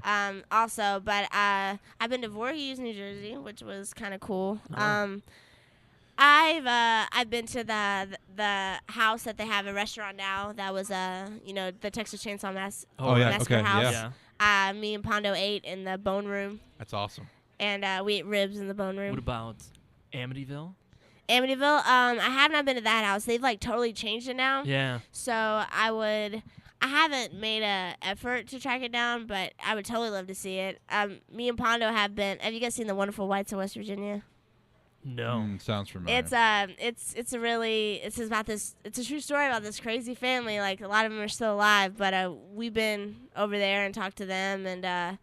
Also, but I've been to Voorhees, New Jersey, which was kind of cool. I've been to the house that they have a restaurant now. That was the Texas Chainsaw Massacre house. Yeah. Me and Pondo ate in the bone room, That's awesome. and we ate ribs in the bone room. What about Amityville? Amityville, I have not been to that house. They've like totally changed it now. Yeah. So I haven't made a effort to track it down, but I would totally love to see it. Me and Pondo have been. Have you guys seen The Wonderful Whites of West Virginia? No. Sounds familiar. It's a true story about this crazy family. Like a lot of them are still alive, but we've been over there and talked to them, and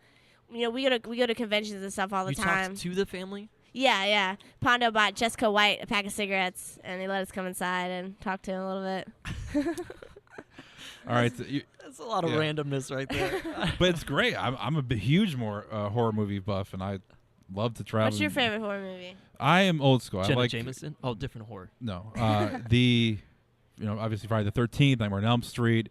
we go to conventions and stuff all the You time. talked to the family? Yeah. Pondo bought Jessica White a pack of cigarettes, and they let us come inside and talk to him a little bit. All right. That's a lot of Yeah. randomness right there. But it's great. I'm a huge horror movie buff, and I love to travel. What's your favorite horror movie? I am old school. I Jenna like Jameson? Oh, different horror. No. Obviously Friday the 13th, Nightmare on Elm Street.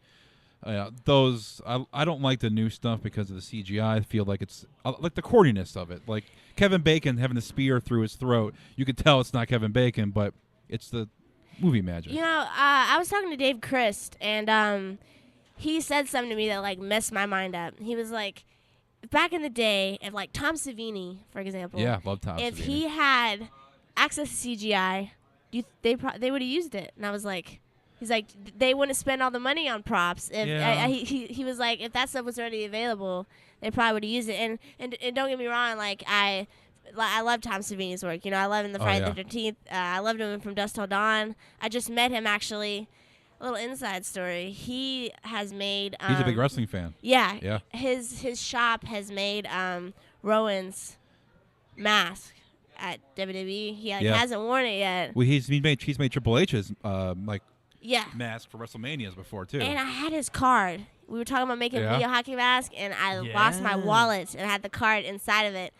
Those I don't like the new stuff because of the CGI. I feel like it's like the corniness of it. Like Kevin Bacon having a spear through his throat. You could tell it's not Kevin Bacon, but it's the movie magic. I was talking to Dave Christ, and he said something to me that like messed my mind up. He was like, back in the day, if like Tom Savini, for example, Yeah, love Tom if Savini. he had access to CGI, they would have used it. And I was like, he's like, they wouldn't spend all the money on props. If Yeah. he was like, if that stuff was already available, they probably would have used it. And don't get me wrong, like I love Tom Savini's work. I love him in the Friday the 13th. I loved him from Dusk Till Dawn. I just met him actually a little inside story. He has made. He's a big wrestling fan. Yeah. Yeah. His shop has made Rowan's mask at WWE. He hasn't worn it yet. Well, he's made Triple H's Yeah. mask for WrestleManias before too. And I had his card. We were talking about making a video hockey mask, and I lost my wallet and I had the card inside of it.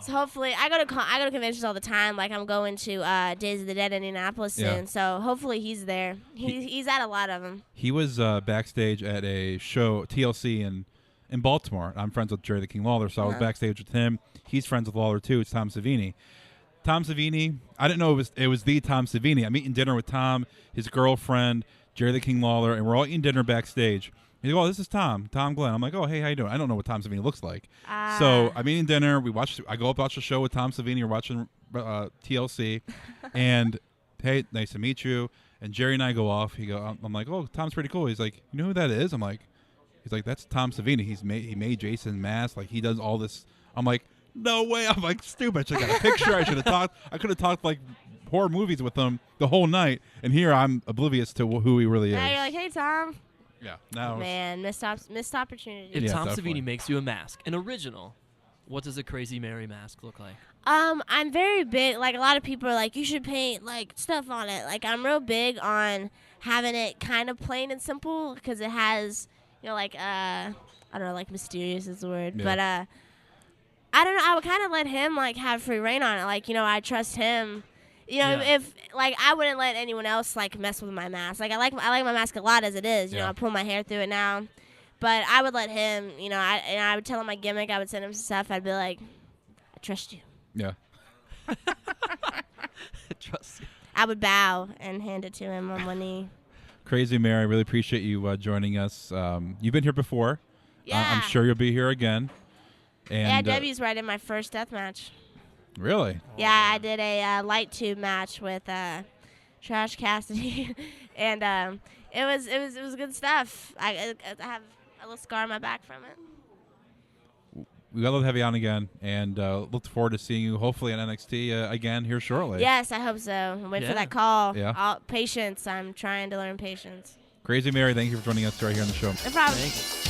So hopefully, I go to conventions all the time. Like I'm going to Days of the Dead in Indianapolis soon. So hopefully he's there. He's at a lot of them. He was backstage at a show TLC in Baltimore. I'm friends with Jerry the King Lawler, so I was backstage with him. He's friends with Lawler too. It's Tom Savini. Tom Savini. I didn't know it was the Tom Savini. I'm eating dinner with Tom, his girlfriend, Jerry the King Lawler, and we're all eating dinner backstage. He's like, "Oh, this is Tom Glenn." I'm like, "Oh, hey, how you doing?" I don't know what Tom Savini looks like. So I'm eating dinner. I go up watch the show with Tom Savini. We're watching TLC, and hey, nice to meet you. And Jerry and I go off. I'm like, "Oh, Tom's pretty cool." He's like, "You know who that is?" He's like, "That's Tom Savini. He made Jason Mask. Like he does all this." I'm like, "No way!" I'm like, "Stupid. I should have got a picture. I should have talked. I could have talked like horror movies with him the whole night." And here I'm oblivious to who he really is. Now you're like, "Hey, Tom." Yeah. Now Man, missed opportunity. If Tom definitely. Savini makes you a mask, an original, what does a Crazy Mary mask look like? I'm very big. Like a lot of people are like, you should paint like stuff on it. Like I'm real big on having it kind of plain and simple because it has, like I don't know, like mysterious is the word, but I don't know. I would kind of let him like have free reign on it. Like I trust him. If like I wouldn't let anyone else like mess with my mask. Like I like my mask a lot as it is. I pull my hair through it now, but I would let him. I would tell him my gimmick. I would send him stuff. I'd be like, I trust you. Yeah. Trust you. I would bow and hand it to him on one knee. Crazy Mary, I really appreciate you joining us. You've been here before. Yeah. I'm sure you'll be here again. And Debbie's right in my first death match. Really? Yeah, I did a light tube match with Trash Cassidy, and it was good stuff. I have a little scar on my back from it. We love to have you on again, and look forward to seeing you hopefully on NXT again here shortly. Yes, I hope so. I'm waiting for that call. Yeah. Patience. I'm trying to learn patience. Crazy Mary, thank you for joining us right here on the show. No problem. Thank you.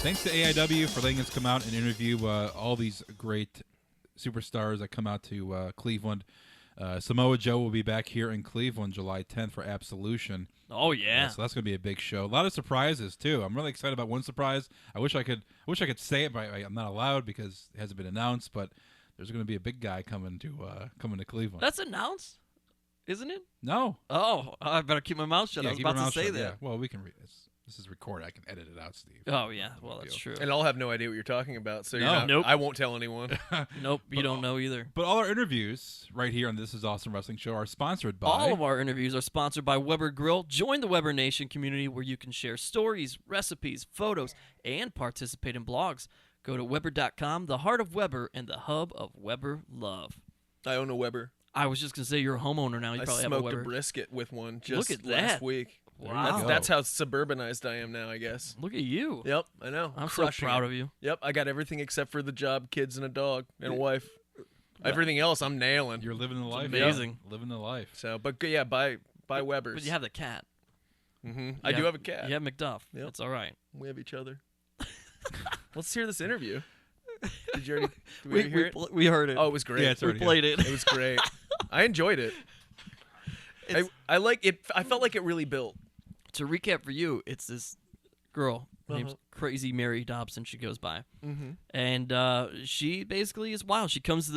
Thanks to AIW for letting us come out and interview all these great superstars that come out to Cleveland. Samoa Joe will be back here in Cleveland July 10th for Absolution. Oh yeah. So that's going to be a big show. A lot of surprises too. I'm really excited about one surprise. I wish I could say it, but I'm not allowed because it hasn't been announced. But there's going to be a big guy coming to Cleveland. That's announced, isn't it? No. Oh, I better keep my mouth shut. I was keep about your to mouth say shut. that. Yeah. Well, we can. This is recorded. I can edit it out, Steve. Oh yeah. Well, that's true. And I'll have no idea what you're talking about, so Nope. I won't tell anyone. Nope. You don't know either. But all our interviews right here on This Is Awesome Wrestling Show are sponsored by. All of our interviews are sponsored by Weber Grill. Join the Weber Nation community where you can share stories, recipes, photos, and participate in blogs. Go to Weber.com, the heart of Weber and the hub of Weber love. I own a Weber. I was just going to say you're a homeowner now. You I probably have a smoked Weber. a brisket with one just Look at last that. week. Wow. That's how suburbanized I am now, I guess. Look at you. Yep, I know. I'm so proud of you. Yep, I got everything except for the job, kids, and a dog, and a wife. Everything else, I'm nailing. You're living the life. amazing. Yeah. Living the life. So, but yeah, buy Weber's. But you have the cat. Mm-hmm. I do have a cat. You have McDuff. Yep. That's all right. We have each other. Let's hear this interview. Did you already? Did we hear it? We heard it. Oh, it was great. Yeah, it's we already played it. It was great. I enjoyed it. I like it. I felt like it really built. To recap for you, it's this girl named Crazy Mary Dobson. She goes by, and she basically is wild. She comes to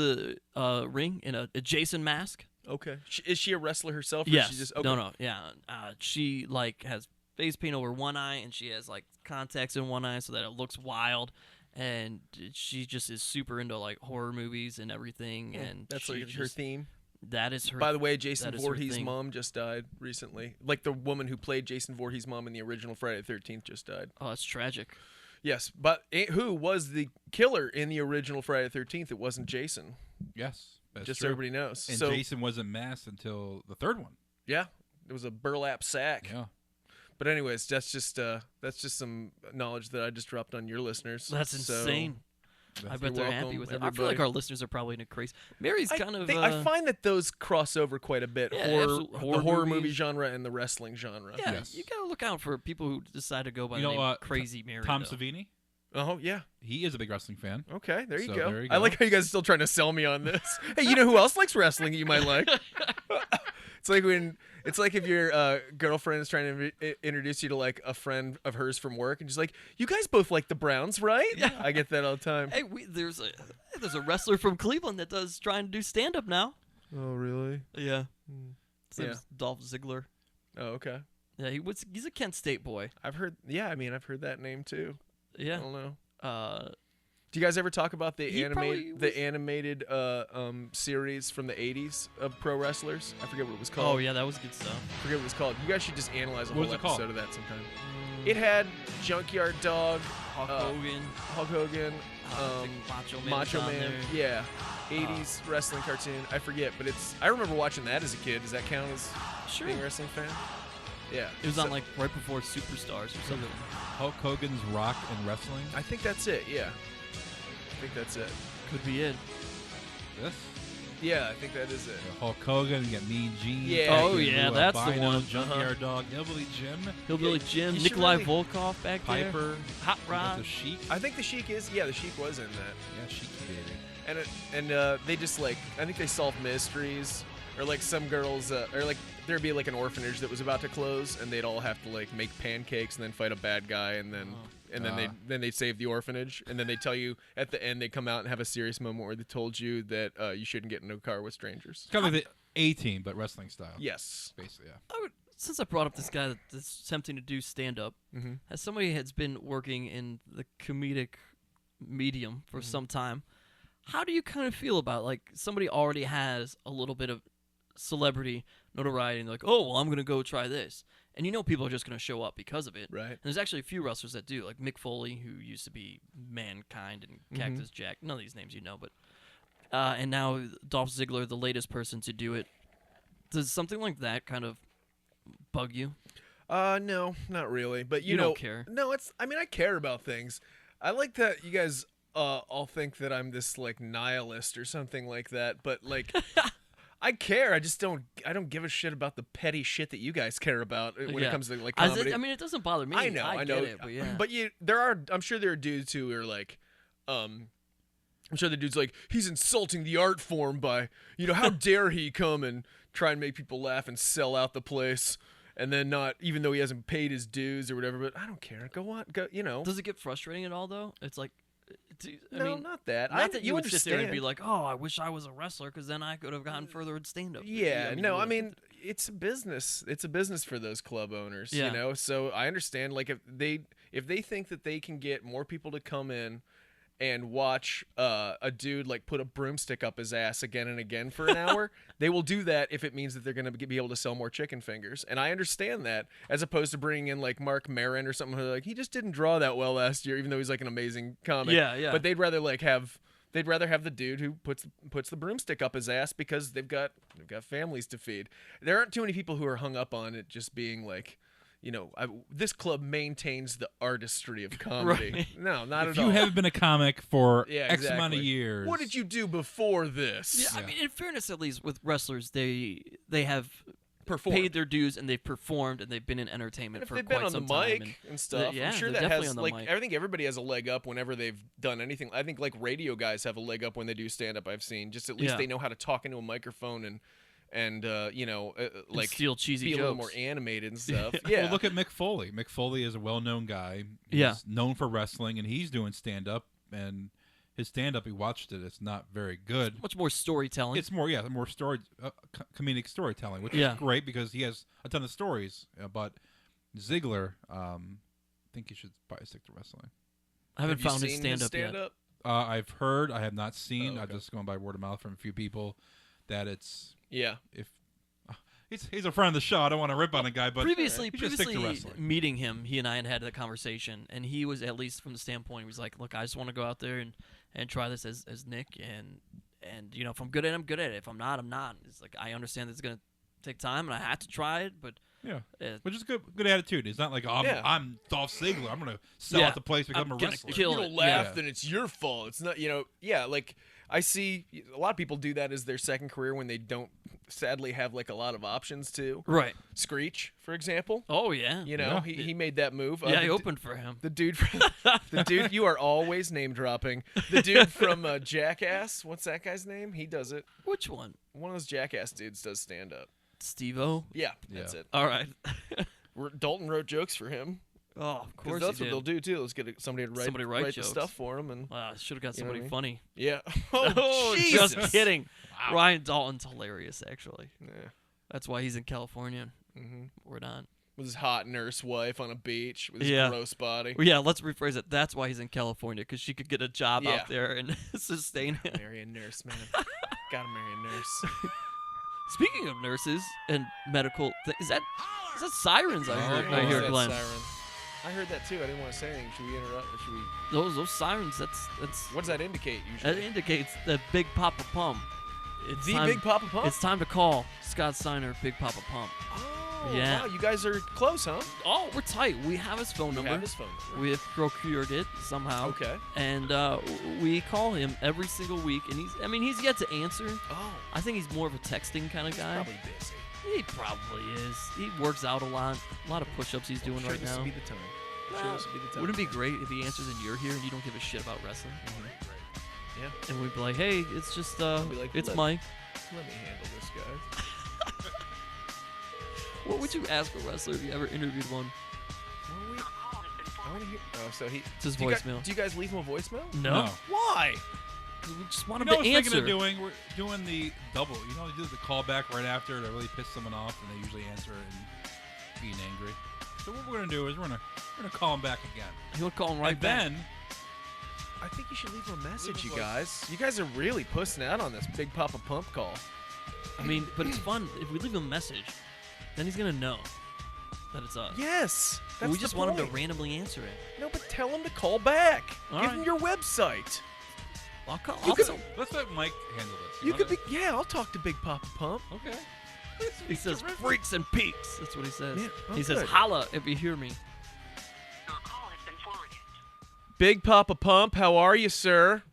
the ring in a Jason mask. Okay. Is she a wrestler herself? Or Yes. Is she just, okay. No. Yeah. She has face paint over one eye, and she has like contacts in one eye so that it looks wild. And she just is super into like horror movies and everything. And That's she like her theme. That is her. By the way, Jason that is her Voorhees' thing. mom just died recently. Like the woman who played Jason Voorhees' mom in the original Friday the 13th just died. Oh, that's tragic. Yes, but who was the killer in the original Friday the 13th? It wasn't Jason. Yes. That's Just true. so everybody knows. And so, Jason wasn't masked until the third one. yeah, it was a burlap sack. Yeah. But anyways, that's just some knowledge that I just dropped on your listeners. That's So, insane. I bet they're happy with it. I feel like our listeners are probably into crazy. Mary's kind of. I find that those cross over quite a bit. Yeah, the horror movie movies. genre and the wrestling genre. Yeah, Yes. you gotta look out for people who decide to go by the name Crazy Mary. Tom though. Savini, Oh yeah. he is a big wrestling fan. Okay, there you So go. there you I go. like how you guys are still trying to sell me on this. Hey, you know who else likes wrestling that you might like? It's like if your girlfriend is trying to introduce you to like a friend of hers from work, and she's like, "You guys both like the Browns, right?" Yeah. I get that all the time. Hey, there's a wrestler from Cleveland that does trying to do stand up now. Oh really? Yeah. His Yeah. name's Dolph Ziggler. Oh okay. Yeah, he's a Kent State boy. I've heard. Yeah, I mean, I've heard that name too. Yeah. I don't know. Uh, Do you guys ever talk about the He probably animated series from the '80s of pro wrestlers? I forget what it was called. oh yeah, that was good stuff. I forget what it was called. You guys should just analyze a What was whole it called? episode of that sometime. It had Junkyard Dog, Hulk Hogan, Hulk Hogan, I think Macho Man. Macho was on Man. there. Yeah, '80s wrestling cartoon. I forget, but I remember watching that as a kid. Does that count as Sure. being a wrestling fan? Yeah. It was on like right before Superstars or something. Hulk Hogan's Rock and Wrestling. I think that's it. Yeah. I think that's it. Could be it. This. Yeah, I think that is it. Hulk Hogan, you got Mean Gene. Yeah. Oh, yeah, that's the Albino, one. Junkyard Dog, Hillbilly Jim, Hillbilly Jim, you should Nikolai really- Volkov back there. Piper, Hot you got Rod. the Sheik. I think the Sheik is. Yeah, the Sheik was in that. Yeah, Sheik baby. And they just like I think they solved mysteries, or like some girls, or like there'd be like an orphanage that was about to close, and they'd all have to like make pancakes and then fight a bad guy, and then they'd save the orphanage, and then they tell you at the end they come out and have a serious moment where they told you that you shouldn't get into a car with strangers. It's kind of like the A-Team, but wrestling style. Yes. Basically, yeah. Since I brought up this guy that's attempting to do stand up, Mm-hmm. as somebody has been working in the comedic medium for some time, how do you kind of feel about like somebody already has a little bit of celebrity notoriety and they're like, oh, well, I'm going to go try this. And you know people are just going to show up because of it. Right. And there's actually a few wrestlers that do, like Mick Foley, who used to be Mankind and Cactus Jack. None of these names you know, but and now Dolph Ziggler, the latest person to do it. Does something like that kind of bug you? No, not really. But You know, don't care. No, I mean, I care about things. I like that you guys all think that I'm this like nihilist or something like that. But like, I care. I just don't. I don't give a shit about the petty shit that you guys care about when it comes to like comedy. I mean, it doesn't bother me. I know. I know. get it, but yeah. But I'm sure there are dudes who are like, I'm sure the dude's like, he's insulting the art form by, how dare he come and try and make people laugh and sell out the place, and then not, even though he hasn't paid his dues or whatever. But I don't care. Go on. Go. Does it get frustrating at all though? It's like, I No, mean, not that. Not that you would understand. sit there and be like, "Oh, I wish I was a wrestler," because then I could have gotten further in stand-up. Yeah, no, you I would- mean, it's a business. It's a business for those club owners, Yeah. So I understand. Like if they think that they can get more people to come in and watch a dude like put a broomstick up his ass again and again for an hour, they will do that if it means that they're going to be able to sell more chicken fingers. And I understand that, as opposed to bringing in like Mark Maron or something who like he just didn't draw that well last year, even though he's like an amazing comic. Yeah. But they'd rather have the dude who puts the broomstick up his ass because they've got families to feed. There aren't too many people who are hung up on it just being like, this club maintains the artistry of comedy. Right. No, not If at all. you haven't been a comic for Yeah, X amount of exactly. years, What did you do before this? Yeah, I mean, in fairness, at least with wrestlers, they have Perform. paid their dues and they've performed and they've been in And entertainment if for they've quite been on the some time. mic and stuff, yeah, I'm sure they're that definitely has on the mic. I think everybody has a leg up whenever they've done anything. I think like radio guys have a leg up when they do stand up. I've seen just at least Yeah. they know how to talk into a microphone and like steal cheesy be a little jokes. more animated and stuff. Yeah. Well, look at Mick Foley. Mick Foley is a well-known guy. He's Yeah. known for wrestling, and he's doing stand-up. And his stand-up, he watched it. It's not very good. Much more storytelling. It's more comedic storytelling, which Yeah. is great because he has a ton of stories. But Ziggler, I think he should probably stick to wrestling. I haven't Have you found his seen stand-up yet. stand-up? I've heard, I have not seen. Oh, okay. I've just gone by word of mouth from a few people that it's Yeah. if he's a friend of the show. I don't want to rip on a guy, but Previously, he should stick to wrestling. meeting him, he and I had a conversation, and he was, at least from the standpoint, he was like, "Look, I just want to go out there and try this as Nick, and if I'm good at it, I'm good at it. If I'm not, I'm not." It's like, I understand that it's gonna take time, and I had to try it, but Yeah, which is good attitude. It's not like I'm Dolph Ziggler. I'm gonna sell out the place because I'm a wrestler. If you don't laugh, then it's your fault. It's not, like I see a lot of people do that as their second career when they don't sadly have like a lot of options to. Right. Screech, for example. Oh yeah. He made that move. I opened for him. The dude, you are always name dropping. The dude from Jackass. What's that guy's name? He does it. Which one? One of those Jackass dudes does stand up. Steve-O? Yeah, that's it. All right. Dalton wrote jokes for him. Oh, of course that's what they'll do too. Let's get somebody to write the stuff for him. And I should have got somebody funny. Yeah. Oh, just kidding. Wow. Ryan Dalton's hilarious, actually. Yeah. That's why he's in California. Mm-hmm. We're not. With his hot nurse wife on a beach with his gross body. Well, yeah, let's rephrase it. That's why he's in California, because she could get a job out there and sustain him. Marry a nurse, man. Gotta marry a nurse. Speaking of nurses and medical, is that sirens I hear, Glenn? Siren. I heard that too. I didn't want to say anything. Should we interrupt? Or should we? Those sirens. That's. What does that indicate usually? That indicates the Big Papa Pump. It's the time, Big Papa Pump. It's time to call Scott Steiner, Big Papa Pump. Oh, yeah. Wow, you guys are close, huh? Oh, we're tight. We have his phone number. You have his phone number. We have procured it somehow. Okay. And we call him every single week, and he's yet to answer. Oh. I think he's more of a texting kind of guy. Probably busy. He probably is. He works out a lot of push-ups he's doing right now. This would be the time. Wouldn't it be great if he answers and you're here and you don't give a shit about wrestling? Mm-hmm. Yeah. And we'd be like, hey, it's just it's Mike. Let me handle this, guy. What would you ask a wrestler if you ever interviewed one? I want to hear. Oh, so he. It's his voicemail. Do you guys leave him a voicemail? No. Why? We just want him to to answer. We're doing the double. You do the callback right after to really piss someone off, and they usually answer and being angry. So what we're gonna do is we're gonna call him back again. You'll call him right back. Then I think you should leave him a message, you guys. You guys are really pussing out on this Big Papa Pump call. I mean, but it's fun. If we leave him a message, then he's gonna know that it's us. Yes, that's we just the want him point. to randomly answer it. No, but tell him to call back. All Give right. him your website. I'll call. let's let Mike handle this. You could be. Yeah, I'll talk to Big Papa Pump. Okay. He says freaks and peaks. That's what he says. Yeah, he says good. holla if you hear me. Big Papa Pump, how are you, sir?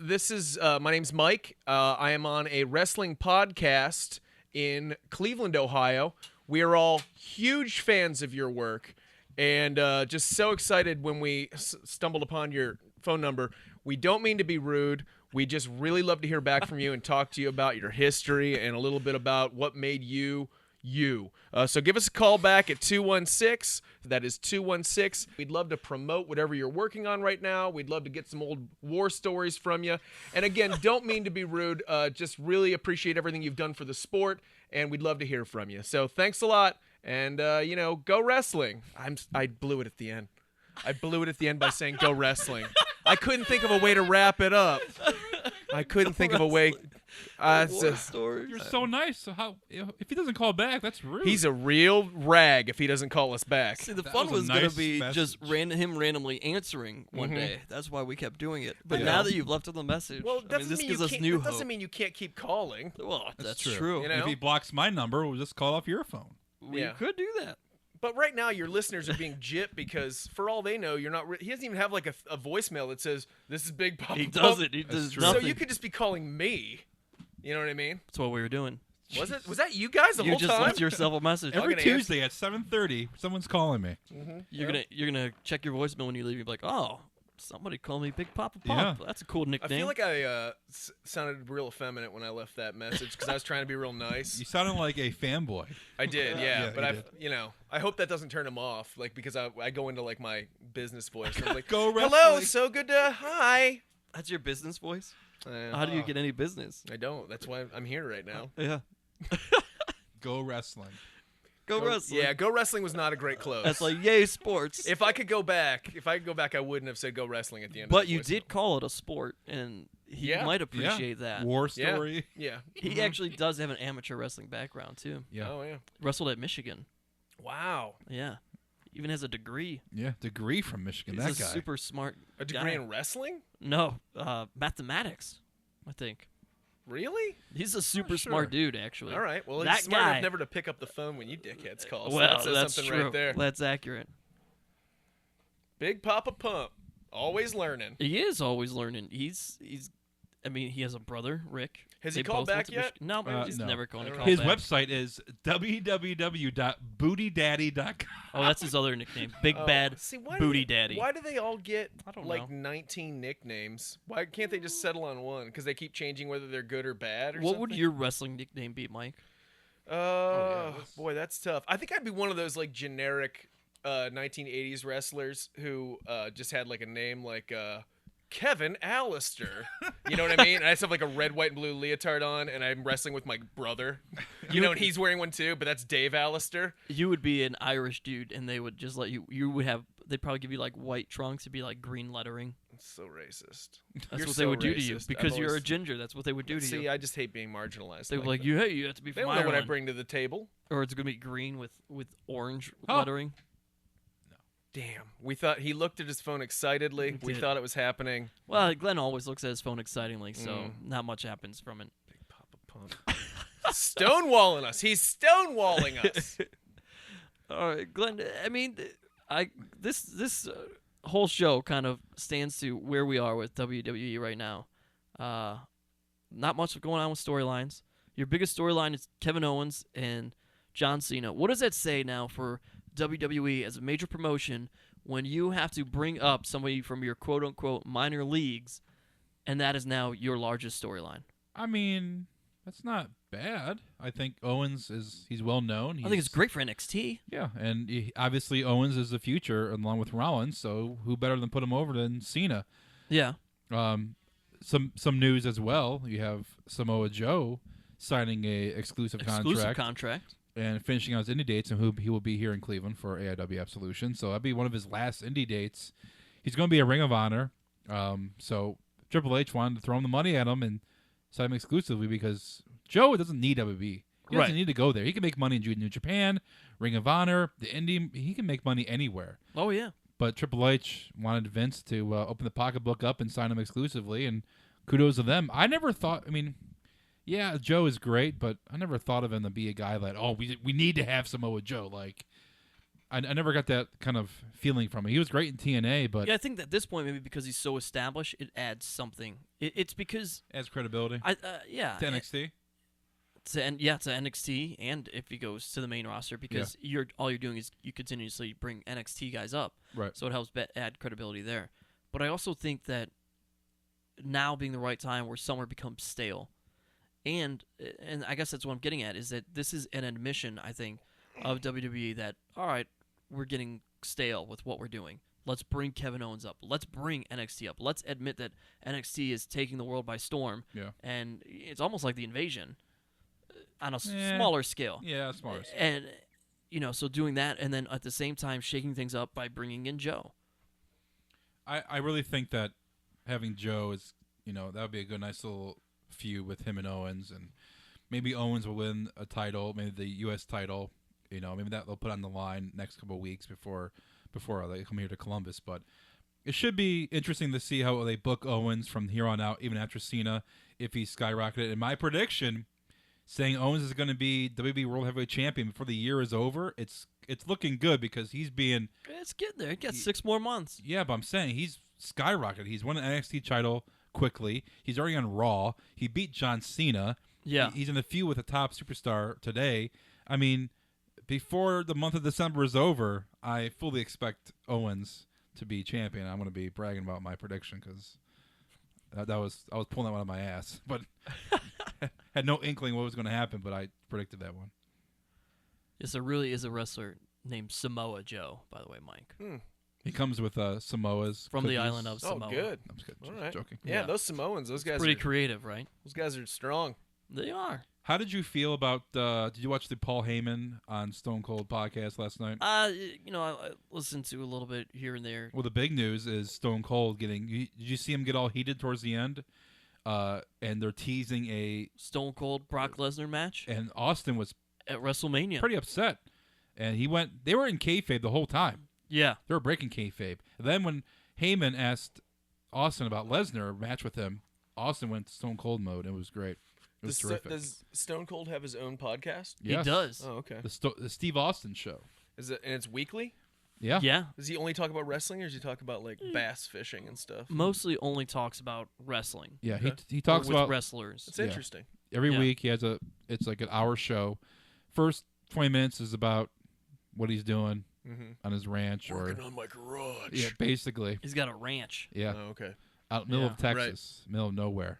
This is my name's Mike. I am on a wrestling podcast in Cleveland, Ohio. We are all huge fans of your work, and just so excited when we stumbled upon your phone number. We don't mean to be rude. We just really love to hear back from you and talk to you about your history and a little bit about what made you you. So give us a call back at 216. That is 216. We'd love to promote whatever you're working on right now. We'd love to get some old war stories from you. And again, don't mean to be rude. Just really appreciate everything you've done for the sport, and we'd love to hear from you. So thanks a lot, and go wrestling. I blew it at the end. I blew it at the end by saying go wrestling. I couldn't think of a way to wrap it up. I couldn't think of a way. You're so nice. So how if he doesn't call back, that's rude. He's a real rag if he doesn't call us back. See, the That fun was a was going nice to be message. just him randomly answering one day. That's why we kept doing it. But now that you've left him the message, Well, this gives us new that hope. doesn't mean you can't keep calling. Well, that's true. true. You know? If he blocks my number, we'll just call off your phone. We Yeah. could do that. But right now, your listeners are being gypped because, for all they know, you're not. He doesn't even have like a voicemail that says, "This is Big Papa." He Pump." doesn't. He does true. nothing. So you could just be calling me. You know what I mean? That's what we were doing. Was that you guys the You whole just time? left yourself a message. I'm Every gonna Tuesday at 7:30, someone's calling me. You're gonna check your voicemail when you leave. You're like, oh, somebody call me Big Papa Pump. Yeah. That's a cool I nickname. feel like I sounded real effeminate when I left that message because I was trying to be real nice. You sounded like a fanboy. I did, yeah. Yeah, But you I hope that doesn't turn him off, like because I go into like my business voice. And I'm like, Go hello, wrestling." so good to hi. That's your business voice. Uh, How do you get any business? I don't. That's why I'm here right now. Yeah. Go wrestling. Go wrestling. Yeah, go wrestling was not a great close. That's like yay sports. if I could go back, I wouldn't have said go wrestling at the end. But of the you voicemail. did call it a sport, and he Yeah. might appreciate that. War Yeah. story. Yeah. He actually does have an amateur wrestling background too. Yeah. Oh yeah. Wrestled at Michigan. Wow. Yeah. Even has a degree. Yeah. Degree from Michigan. He's that a guy. super smart A degree guy. in wrestling? No, mathematics, I think. Really? He's a super smart dude, actually. All right. Well, that he's smart guy, enough never to pick up the phone when you dickheads call. So well, that says that's something true. right there. That's accurate. Big Papa Pump, always learning. He is always learning. I mean, he has a brother, Rick. Has They he called both went back to yet? No, he's no. never going to call His back. website is www.bootydaddy.com. Oh, that's his other nickname. Big Bad See, why Booty do Daddy. Why do they all get I don't like know. 19 nicknames? Why can't they just settle on one? Because they keep changing whether they're good or bad or What something? would your wrestling nickname be, Mike? Boy, that's tough. I think I'd be one of those like generic 1980s wrestlers who just had like a name like Kevin Allister. You know what I mean? And I just have like a red, white, and blue leotard on, and I'm wrestling with my brother. You know, and he's wearing one too, but that's Dave Allister. You would be an Irish dude, and they would just let you. You would have. They'd probably give you like white trunks. It'd be like green lettering. It's so racist. That's You're what so they would do to you racist. because I've you're a always- ginger. That's what they would do to See, you. I just hate being marginalized. They were like like, you have to be They from don't know what I Ireland. bring to the table. Or it's gonna be green with orange Oh. lettering. Damn. We thought he looked at his phone excitedly. He We did. thought it was happening. Well, Glenn always looks at his phone excitingly, so not much happens from it. Big Papa Pump. Stonewalling us. He's stonewalling us. All right, Glenn. I mean, this whole show kind of stands to where we are with WWE right now. Not much going on with storylines. Your biggest storyline is Kevin Owens and John Cena. What does that say now for WWE as a major promotion when you have to bring up somebody from your quote-unquote minor leagues, and that is now your largest storyline? I mean, that's not bad. I think Owens he's well known. I think it's great for NXT. Yeah, and obviously Owens is the future along with Rollins, so who better than put him over than Cena? Yeah. Some news as well. You have Samoa Joe signing a exclusive contract. And finishing out his indie dates, and he will be here in Cleveland for AIW Absolution. So that'd be one of his last indie dates. He's going to be a Ring of Honor. So Triple H wanted to throw him the money at him and sign him exclusively because Joe doesn't need WWE. He doesn't Right. need to go there. He can make money in New Japan, Ring of Honor, the indie. He can make money anywhere. Oh, yeah. But Triple H wanted Vince to open the pocketbook up and sign him exclusively, and kudos to them. I never thought, I mean, yeah, Joe is great, but I never thought of him to be a guy that, we need to have Samoa Joe. Like, I never got that kind of feeling from him. He was great in TNA, but Yeah, I think at this point, maybe because he's so established, it adds something. It's because adds credibility to NXT. to NXT, and if he goes to the main roster, because all you're doing is you continuously bring NXT guys up, Right. so it helps add credibility there. But I also think that now being the right time where somewhere becomes stale, and I guess that's what I'm getting at, is that this is an admission, I think, of WWE that, all right, we're getting stale with what we're doing. Let's bring Kevin Owens up. Let's bring NXT up. Let's admit that NXT is taking the world by storm. Yeah. And it's almost like the Invasion on a smaller scale. Yeah, smaller. And, so doing that and then at the same time shaking things up by bringing in Joe. I really think that having Joe is, that would be a good, nice little feud with him and Owens, and maybe Owens will win a title, maybe the U.S. title. Maybe that they'll put on the line next couple of weeks before they come here to Columbus. But it should be interesting to see how they book Owens from here on out, even after Cena, if he's skyrocketed. And my prediction, saying Owens is going to be WWE World Heavyweight Champion before the year is over, it's looking good because he's being... It's getting there. It got 6 more months. Yeah, but I'm saying he's skyrocketed. He's won an NXT title quickly. He's already on Raw. He beat John Cena. Yeah. He's in a feud with a top superstar today. I mean, before the month of December is over, I fully expect Owens to be champion. I'm going to be bragging about my prediction because I was pulling that one out of my ass, but had no inkling what was going to happen. But I predicted that one. Yes, there really is a wrestler named Samoa Joe, by the way, Mike. He comes with Samoa's From cookies. the island of Samoa. Oh, good. I'm just kidding. All Just right. joking. Yeah, those Samoans, those guys Pretty are creative, right? those guys are strong. They are. How did you feel about? Did you watch the Paul Heyman on Stone Cold podcast last night? I listened to a little bit here and there. Well, the big news is Stone Cold getting. Did you see him get all heated towards the end? And they're teasing a Stone Cold Brock Lesnar match and Austin was at WrestleMania. pretty upset, and he went. They were in kayfabe the whole time. Yeah. They were breaking kayfabe. And then when Heyman asked Austin about Lesnar match with him, Austin went Stone Cold mode. It was great. It was terrific. Does Stone Cold have his own podcast? Yes. He does. Oh, okay. The Steve Austin Show. Is it, and it's weekly? Yeah. Yeah. Does he only talk about wrestling, or does he talk about like bass fishing and stuff? Mostly only talks about wrestling. Yeah. Okay. He talks with about wrestlers. It's interesting. every Yeah. week. He has it's like an hour show. First 20 minutes is about what he's doing on his ranch Working on my garage. yeah, basically. He's got a ranch. Yeah. Oh, okay. Out in the middle Yeah. of Texas, middle of nowhere.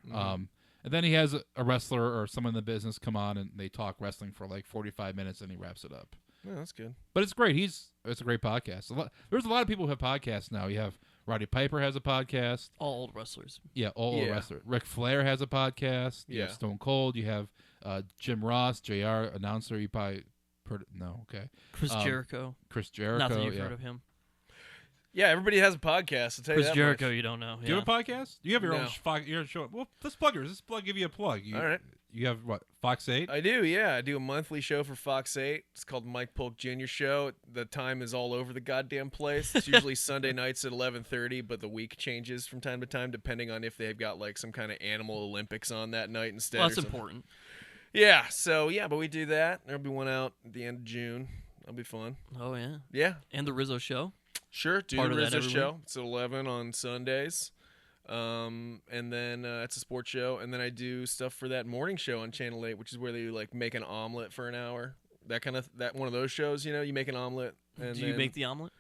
And then he has a wrestler or someone in the business come on and they talk wrestling for like 45 minutes and he wraps it up. Yeah, that's good. But it's great. It's a great podcast. There's a lot of people who have podcasts now. You have Roddy Piper has a podcast. All old wrestlers. Yeah, all the wrestlers. Ric Flair has a podcast. You have Stone Cold. You have Jim Ross, JR, announcer. You probably heard no, okay. Chris Jericho. Chris Jericho. Not that you've heard of him. Yeah, everybody has a podcast. I'll tell you Chris that Jericho, much. you don't know. Do you have a podcast? You have your No. own show. Well, let's plug yours. Let's give you a plug. All right. You have what? Fox 8? I do, yeah. I do a monthly show for Fox 8. It's called Mike Polk Jr. Show. The time is all over the goddamn place. It's usually Sunday nights at 11:30, but the week changes from time to time depending on if they've got like some kind of animal Olympics on that night instead. Well, or that's something. important. Yeah, so yeah, but we do that. There'll be one out at the end of June. That'll be fun. Oh, yeah. Yeah, And the Rizzo Show. sure. Do Part the of that Rizzo every show. It's at 11 on Sundays. And then it's a sports show. And then I do stuff for that morning show on Channel 8, which is where they like make an omelet for an hour. That one of those shows, you know, you make an omelet. And Do you make the omelet?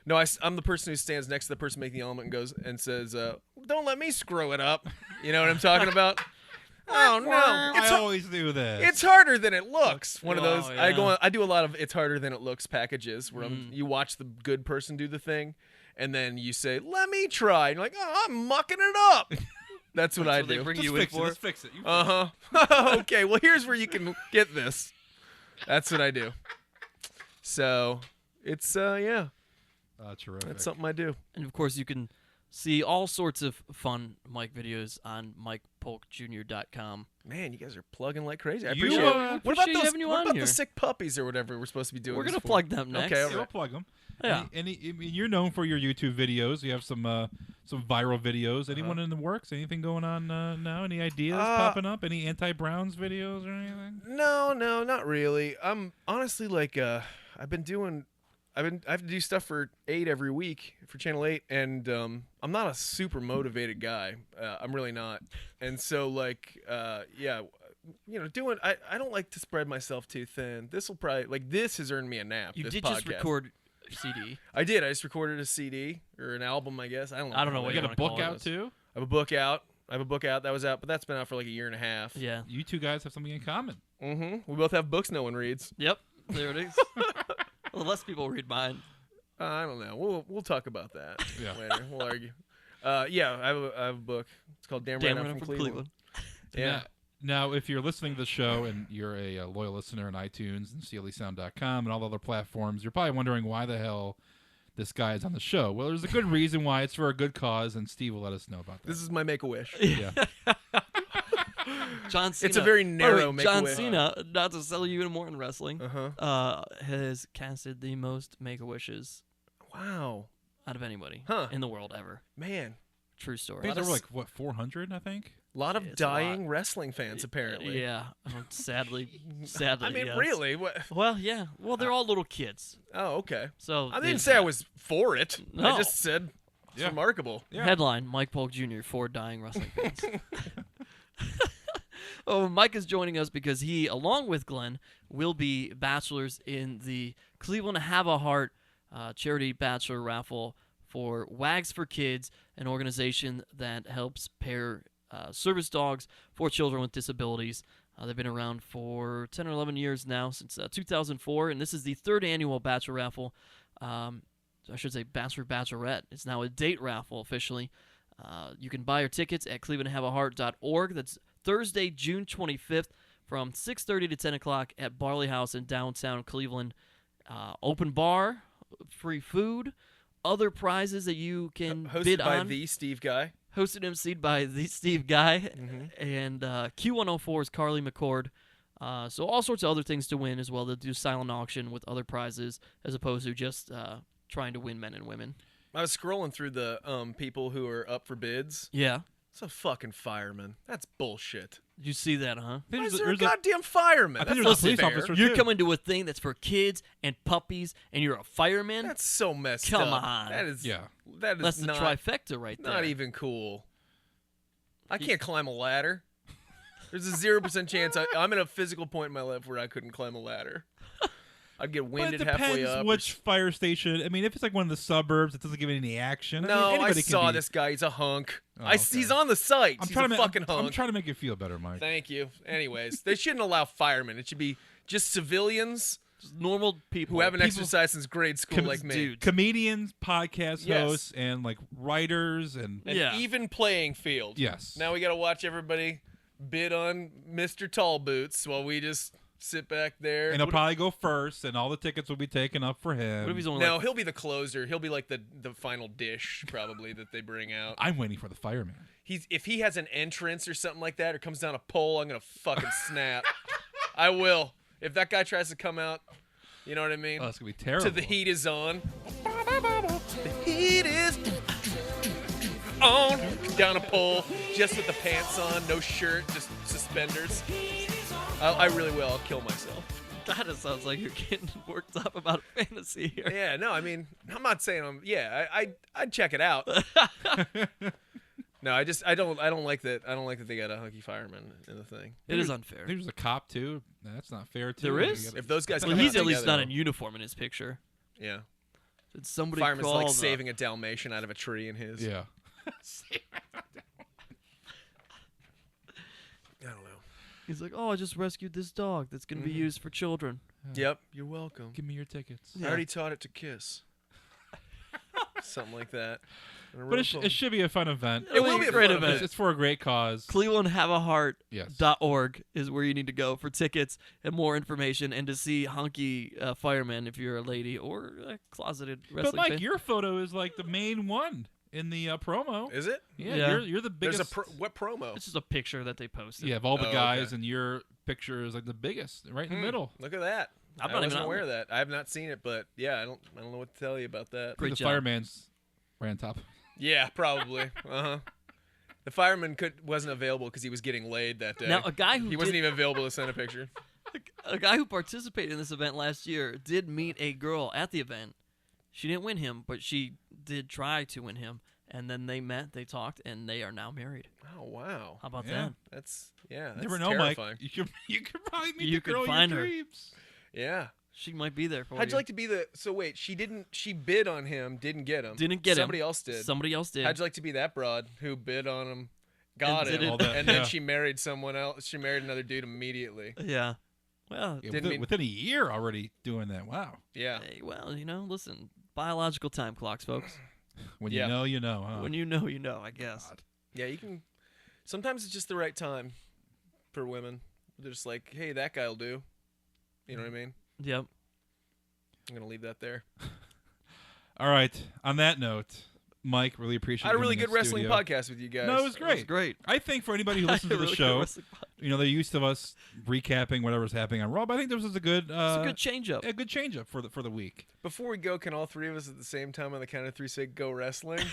No, I'm the person who stands next to the person making the omelet and goes and says, "Don't let me screw it up." You know what I'm talking about? Oh no! I always do this. It's harder than it looks. One of Oh, those. yeah. I do a lot of "it's harder than it looks" packages where you watch the good person do the thing, and then you say, "Let me try." And you're like, "Oh, I'm mucking it up." That's what I They do. bring Just you in fix it. for. Let's fix it. You fix it. Okay. Well, here's where you can get this. That's what I do. So it's yeah, Terrific. that's something I do. And of course, you can see all sorts of fun Mike videos on MikePolkJr.com. Man, you guys are plugging like crazy. I You, appreciate uh, it. What about appreciate those? having you What on about here. the sick puppies or whatever we're supposed to be doing? We're this gonna for? plug them next. Okay, all Yeah, we'll right. plug them. Yeah. I mean, you're known for your YouTube videos. You have some viral videos. Anyone in the works? Anything going on now? Any ideas popping up? Any anti-Browns videos or anything? No, not really. I'm honestly like I have to do stuff for 8 every week for Channel 8, and I'm not a super motivated guy. I'm really not, and so like yeah, you know, I don't like to spread myself too thin. This will probably this has earned me a nap. You this did podcast. just record a CD. I did. I just recorded a CD or an album, I guess. I don't know what You you got a wanna book call it. out too? I have a book out. That was out, but that's been out for like a year and a half. Yeah. You two guys have something in common. Mm-hmm. We both have books no one reads. Yep. There it is. Well, less people read mine. I don't know. We'll talk about that Yeah. later. We'll argue. Yeah, I have a book. It's called Damn Right Damn I'm right from Cleveland. Yeah. Yeah. Now, if you're listening to the show and you're a loyal listener on iTunes and CLEsound.com and all the other platforms, you're probably wondering why the hell this guy is on the show. Well, there's a good reason why. It's for a good cause, and Steve will let us know about that. This is my Make-A-Wish. Yeah. John Cena. It's a very By the narrow way, John Make-A-Wish. Cena, not to sell you even more in wrestling, Uh-huh. has casted the most Make-A-Wishes Wow. out of anybody Huh. in the world ever. Man. True story. I think there were like, what, 400, I think? A lot of It's a lot. dying wrestling fans, apparently. Yeah. Sadly. I mean, yes. really? What? Well, yeah. Well, they're all little kids. Oh, okay. So I didn't there's say I that. was for it. No. I just said it's Yeah. remarkable. Yeah. Headline: Mike Polk Jr. for dying wrestling fans. Oh, Mike is joining us because he, along with Glenn, will be bachelors in the Cleveland Have a Heart charity bachelor raffle for Wags for Kids, an organization that helps pair service dogs for children with disabilities. They've been around for 10 or 11 years now, since 2004, and this is the third annual bachelor raffle. I should say bachelor bachelorette. It's now a date raffle officially. You can buy your tickets at clevelandhaveaheart.org. That's Thursday, June 25th from 6:30 to 10 o'clock at Barley House in downtown Cleveland. Open bar, free food, other prizes that you can Hosted bid by on. the Steve guy. Hosted and emceed by the Steve Guy and Q104's Carly McCord. So all sorts of other things to win as well. They'll do silent auction with other prizes as opposed to just trying to win men and women. I was scrolling through the people who are up for bids. Yeah. It's a fucking fireman. That's bullshit. You see that, huh? Why is there a goddamn fireman? I think there's a police officer You're too. coming to a thing that's for kids and puppies, and you're a fireman? That's so messed Come up. on. That is That's the not, trifecta right there. not even cool. I can't climb a ladder. There's a 0% chance I'm at a physical point in my life where I couldn't climb a ladder. I'd get winded but it halfway depends up. which fire station. I mean, if it's like one of the suburbs, it doesn't give it any action. No, I mean, saw this guy. He's a hunk. Oh, okay. He's on the site. He's a fucking hunk. I'm trying to make you feel better, Mike. Thank you. Anyways, they shouldn't allow firemen. It should be just civilians Just normal people who haven't exercised since grade school like me. dude. Comedians, podcast Yes. hosts, and like writers and An even playing field. yes. Now we got to watch everybody bid on Mr. Tall Boots while we just sit back there. And he'll probably go first, and all the tickets will be taken up for him. What if he's only No, like, he'll be the closer. He'll be like the final dish probably that they bring out. I'm waiting for the fireman. If he has an entrance or something like that or comes down a pole, I'm gonna fucking snap. I will. If that guy tries to come out, you know what I mean? Oh, it's gonna be terrible. To the heat is on. The heat is on. Down a pole, just with the pants on, no shirt, just suspenders. I really will. I'll kill myself. God, it sounds like you're getting worked up about a fantasy here. Yeah, no, I mean, I'm not saying I'm. Yeah, I'd check it out. No, I don't like that. I don't like that they got a hunky fireman in the thing. It is unfair. There's a cop too. That's not fair too. There is? If those guys, Well, come he's out at least together, not in uniform in his picture. Yeah, Did somebody fireman's call like the- saving a Dalmatian out of a tree in his. Yeah. I don't know. He's like, oh, I just rescued this dog that's going to be used for children. Yep, you're welcome. Give me your tickets. I already taught it to kiss. Something like that. But it should be a fun event. It will be a great fun event. It's for a great cause. ClevelandHaveAheart.org is where you need to go for tickets and more information and to see hunky firemen if you're a lady or a closeted wrestling But Mike, fan. your photo is like the main one in the promo. Is it? Yeah. You're the There's biggest. what promo? It's just a picture that they posted. Yeah, of all the Oh, guys, okay. and your picture is like the biggest, right in the middle. Look at that. I'm I not even wasn't on aware it. of that. I have not seen it, but yeah, I don't know what to tell you about that. Great the job. fireman's right on top. Yeah, probably. The fireman wasn't available because he was getting laid that day. Now, a guy who he wasn't even available to send a picture. a guy who participated in this event last year did meet a girl at the event. She didn't win him, but she did try to win him. And then they met, they talked, and they are now married. Oh wow, How about Yeah. that? that's Never know, terrifying. Mike. You could probably meet You the could girl of find your her. dreams. Yeah. She might be there for How'd you. you like to be the? So wait, she bid on him, didn't get him. Didn't get Somebody him. else did. Somebody else did. How'd you like to be that broad who bid on him, got And him, did it. and then Yeah. she married someone else? She married another dude immediately. Yeah. Well, Yeah, Didn't mean- within a year already doing that. Wow. Yeah. hey, well, listen, biological time clocks, folks. When Yeah. you know, you know. Huh? When you know, I guess. Yeah, you can. Sometimes it's just the right time for women. They're just like, hey, that guy'll do. You know what I mean? Yep. I'm gonna leave that there. All right. On that note, Mike, really appreciate. I had a you really coming good in wrestling studio. podcast with you guys. No, it was That was great. great. I think for anybody who listens to the Really good show, wrestling podcast. they're used to us recapping whatever's happening on Raw. But I think this was a good, It's a good change-up. a good change up for the week. Before we go, can all three of us at the same time on the count of three say "Go Wrestling"?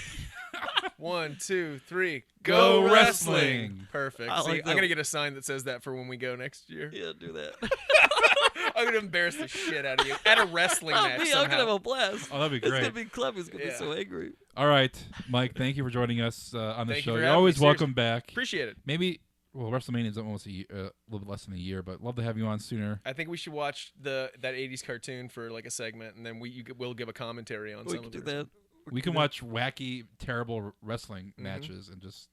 1, 2, 3. Go Go wrestling. wrestling! Perfect. I See, like I'm that. gonna get a sign that says that for when we go next year. Yeah, do that. I'm gonna embarrass the shit out of you at a wrestling Not match me, I'm gonna have somehow. a blast. Oh, that'd be It's great. gonna be Clem who's gonna Yeah. be so angry. All right, Mike. Thank you for joining us on the Thank you show. for You're having always me, welcome back. Appreciate it. Maybe. Well, WrestleMania is almost a little bit less than a year, but love to have you on sooner. I think we should watch that '80s cartoon for like a segment, and then we'll give a commentary on We some can of do it. that. We can watch wacky, terrible wrestling Mm-hmm. matches and just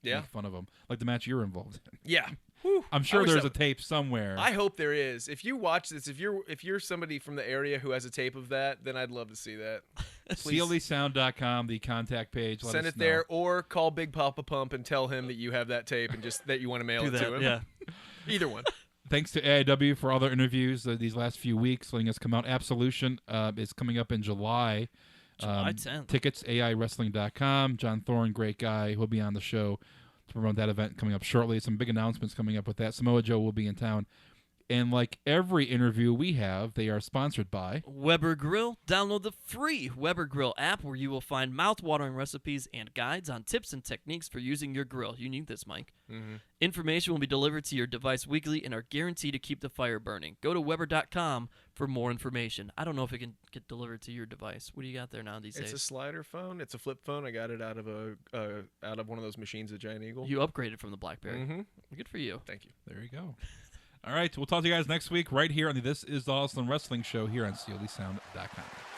Yeah, make fun of them, like the match you're involved in. yeah. Whew. I'm sure I wish there's that- a tape somewhere. I hope there is. If you watch this, if you're somebody from the area who has a tape of that, then I'd love to see that. Please CLEsound.com, the contact page. Let send us it know. there, or call Big Papa Pump and tell him that you have that tape and just that you want to mail Do it to that. him. Yeah. Either one. Thanks to AIW for all their interviews these last few weeks, letting us come out. Absolution is coming up in July. July 10th. Tickets, AIWrestling.com. John Thorne, great guy. He'll be on the show to promote that event coming up shortly. Some big announcements coming up with that. Samoa Joe will be in town And like every interview we have, they are sponsored by Weber Grill. Download the free Weber Grill app where you will find mouth-watering recipes and guides on tips and techniques for using your grill. You need this, Mike. Mm-hmm. Information will be delivered to your device weekly and are guaranteed to keep the fire burning. Go to Weber.com for more information. I don't know if it can get delivered to your device. What do you got there now these days? It's a slider phone. It's a flip phone. I got it out of one of those machines at Giant Eagle. You upgraded from the BlackBerry. Mm-hmm. Good for you. Thank you. There you go. All right, we'll talk to you guys next week right here on the This Is Awesome Wrestling Show here on CLDsound.com.